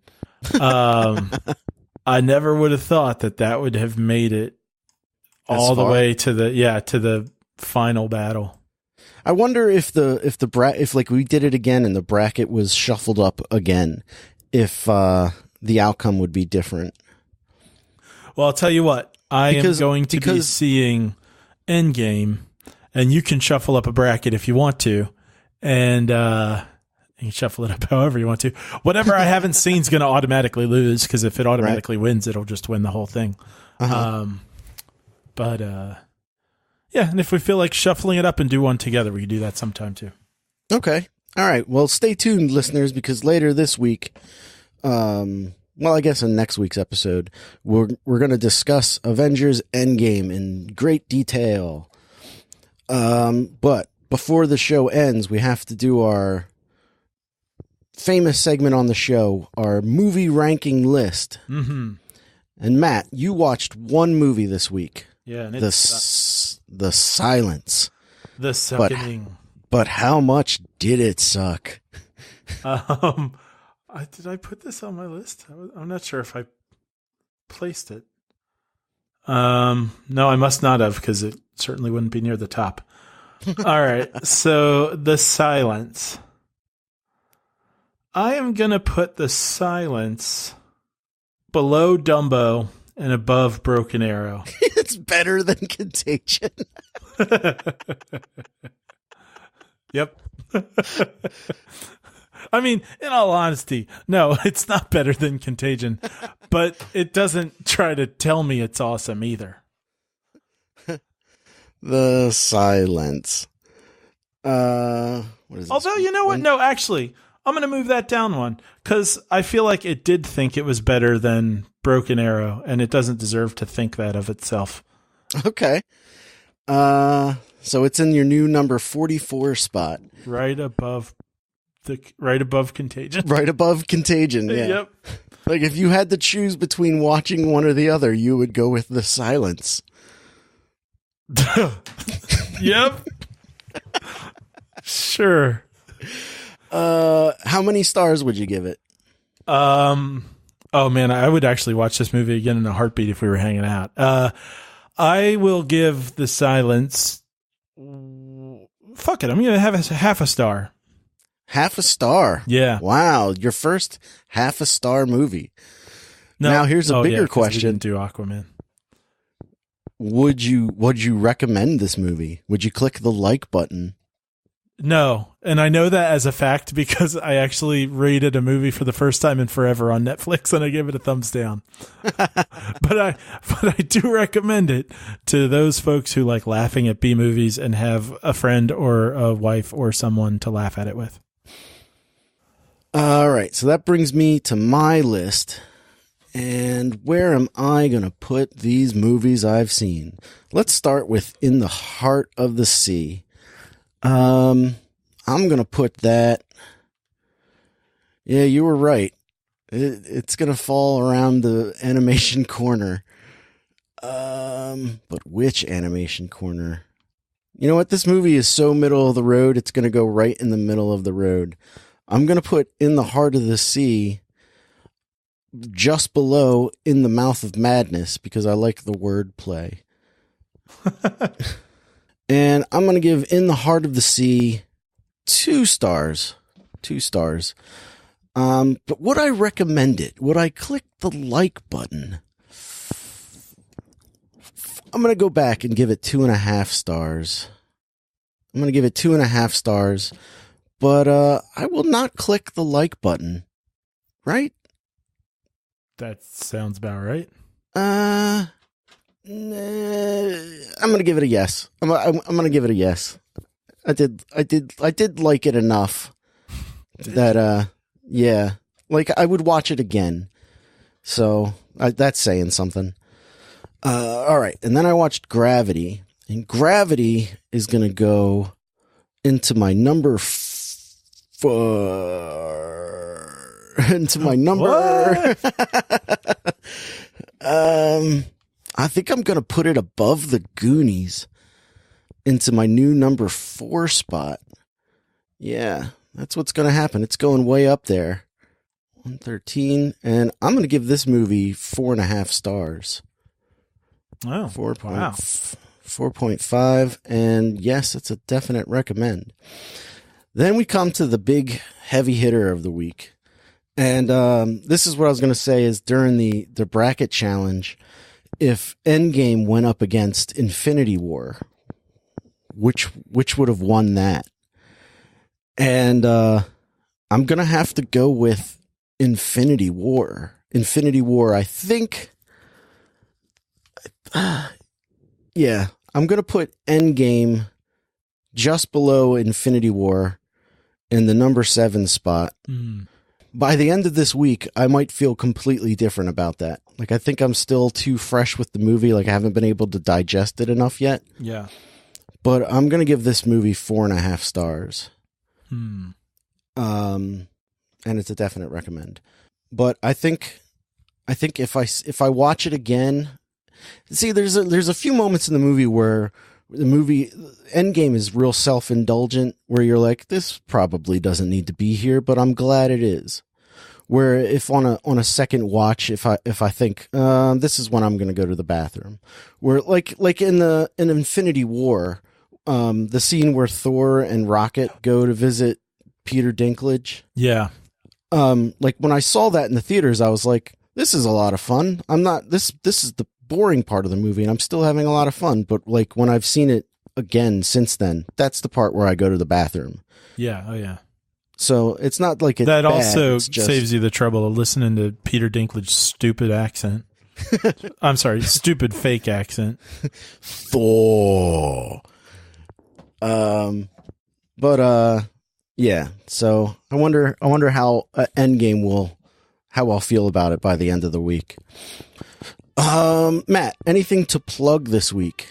[SPEAKER 2] I never would have thought that would have made it all the way to the final battle.
[SPEAKER 1] I wonder if if we did it again and the bracket was shuffled up again, if the outcome would be different.
[SPEAKER 2] Well, I'll tell you what, I am going to be seeing Endgame, and you can shuffle up a bracket if you want to, and you can shuffle it up however you want to. Whatever I haven't seen is going to automatically lose, because if it automatically wins, it'll just win the whole thing. Yeah, and if we feel like shuffling it up and do one together, we can do that sometime too.
[SPEAKER 1] Okay. All right. Well, stay tuned, listeners, because later this week, well, I guess in next week's episode, we're going to discuss Avengers Endgame in great detail. But before the show ends, we have to do our famous segment on the show, our movie ranking list. Mm-hmm. And Matt, you watched one movie this week.
[SPEAKER 2] Yeah, and
[SPEAKER 1] The Silence.
[SPEAKER 2] The sucking.
[SPEAKER 1] But how much did it suck?
[SPEAKER 2] Did I put this on my list? I'm not sure if I placed it. No, I must not have, because it certainly wouldn't be near the top. All right, so The Silence. I am going to put The Silence below Dumbo and above Broken Arrow.
[SPEAKER 1] It's better than Contagion.
[SPEAKER 2] Yep. I mean, in all honesty, no, it's not better than Contagion, but it doesn't try to tell me it's awesome either.
[SPEAKER 1] The Silence. What is
[SPEAKER 2] Although, you know what? No, actually, I'm going to move that down one, because I feel like it did think it was better than Broken Arrow, and it doesn't deserve to think that of itself.
[SPEAKER 1] Okay. So it's in your new number 44 spot.
[SPEAKER 2] Right above Contagion.
[SPEAKER 1] Right above Contagion, yeah.
[SPEAKER 2] Yep.
[SPEAKER 1] Like, if you had to choose between watching one or the other, you would go with The Silence.
[SPEAKER 2] Yep. Sure.
[SPEAKER 1] How many stars would you give it?
[SPEAKER 2] Oh man, I would actually watch this movie again in a heartbeat if we were hanging out. I will give The Silence. Fuck it, I'm gonna have half a star.
[SPEAKER 1] Half a star.
[SPEAKER 2] Yeah.
[SPEAKER 1] Wow, your first half a star movie. No. Now here's a bigger question.
[SPEAKER 2] We didn't do Aquaman.
[SPEAKER 1] Would you recommend this movie? Would you click the like button?
[SPEAKER 2] No, and I know that as a fact because I actually rated a movie for the first time in forever on Netflix, and I gave it a thumbs down. but I do recommend it to those folks who like laughing at B movies and have a friend or a wife or someone to laugh at it with.
[SPEAKER 1] All right, so that brings me to my list. And where am I going to put these movies I've seen? Let's start with In the Heart of the Sea. I'm going to put that. Yeah, you were right. It's going to fall around the animation corner. But which animation corner? You know what? This movie is so middle of the road, it's going to go right in the middle of the road. I'm going to put In the Heart of the Sea just below In the Mouth of Madness because I like the word play. And I'm going to give In the Heart of the Sea 2 stars. 2 stars. But would I recommend it? Would I click the like button? I'm going to go back and give it 2.5 stars. I'm going to give it 2.5 stars. But I will not click the like button. Right?
[SPEAKER 2] That sounds about right.
[SPEAKER 1] I'm gonna give it a yes. I'm gonna give it a yes. I did like it enough that yeah, like I would watch it again. So that's saying something. All right, and then I watched Gravity, and Gravity is gonna go into my number 4. Into my number. I think I'm going to put it above the Goonies into my new number 4 spot. Yeah, that's what's going to happen. It's going way up there. 113. And I'm going to give this movie 4.5 stars.
[SPEAKER 2] Oh,
[SPEAKER 1] 4.5. And yes, it's a definite recommend. Then we come to the big heavy hitter of the week. And this is what I was going to say is during the bracket challenge, if Endgame went up against Infinity War, which would have won that? And I'm going to have to go with Infinity War. Infinity War, I think. Yeah, I'm going to put Endgame just below Infinity War in the number 7 spot. By the end of this week, I might feel completely different about that. Like, I think I'm still too fresh with the movie. Like, I haven't been able to digest it enough yet.
[SPEAKER 2] Yeah.
[SPEAKER 1] But I'm going to give this movie 4.5 stars. And it's a definite recommend. But I think if I watch it again, see, there's a few moments in the movie where the movie Endgame is real self-indulgent, where you're like, this probably doesn't need to be here, but I'm glad it is. Where if on a second watch, if I think this is when I'm going to go to the bathroom, where like in Infinity War, the scene where Thor and Rocket go to visit Peter Dinklage.
[SPEAKER 2] Yeah.
[SPEAKER 1] Like when I saw that in the theaters, I was like, this is a lot of fun. This is the boring part of the movie and I'm still having a lot of fun. But like when I've seen it again since then, that's the part where I go to the bathroom.
[SPEAKER 2] Yeah. Oh yeah.
[SPEAKER 1] So it's not like it's
[SPEAKER 2] that
[SPEAKER 1] bad,
[SPEAKER 2] also
[SPEAKER 1] it's just...
[SPEAKER 2] saves you the trouble of listening to Peter Dinklage's stupid accent. I'm sorry, stupid fake accent.
[SPEAKER 1] Thor. Yeah. So I wonder how Endgame how I'll feel about it by the end of the week. Matt, anything to plug this week?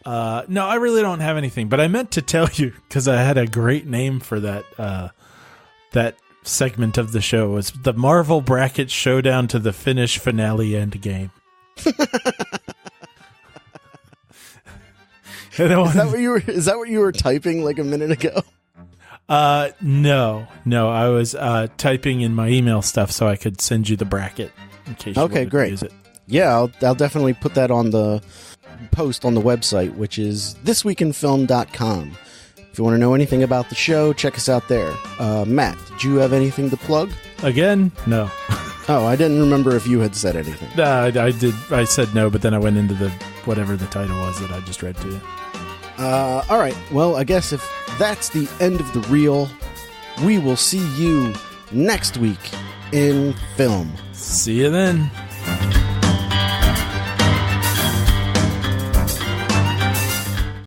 [SPEAKER 2] No, I really don't have anything, but I meant to tell you because I had a great name for that segment of the show. It's the Marvel Bracket Showdown to the Finish Finale Endgame.
[SPEAKER 1] Is that what you were typing like a minute ago?
[SPEAKER 2] No, I was typing in my email stuff so I could send you the bracket in case you wanted to use it.
[SPEAKER 1] Yeah, I'll definitely put that on the post on the website, which is thisweekinfilm.com. If you want to know anything about the show, check us out there. Matt, did you have anything to plug?
[SPEAKER 2] Again? No.
[SPEAKER 1] Oh, I didn't remember if you had said anything.
[SPEAKER 2] I did. I said no, but then I went into the whatever the title was that I just read to you.
[SPEAKER 1] All right. Well, I guess if that's the end of the reel, we will see you next week in film.
[SPEAKER 2] See you then.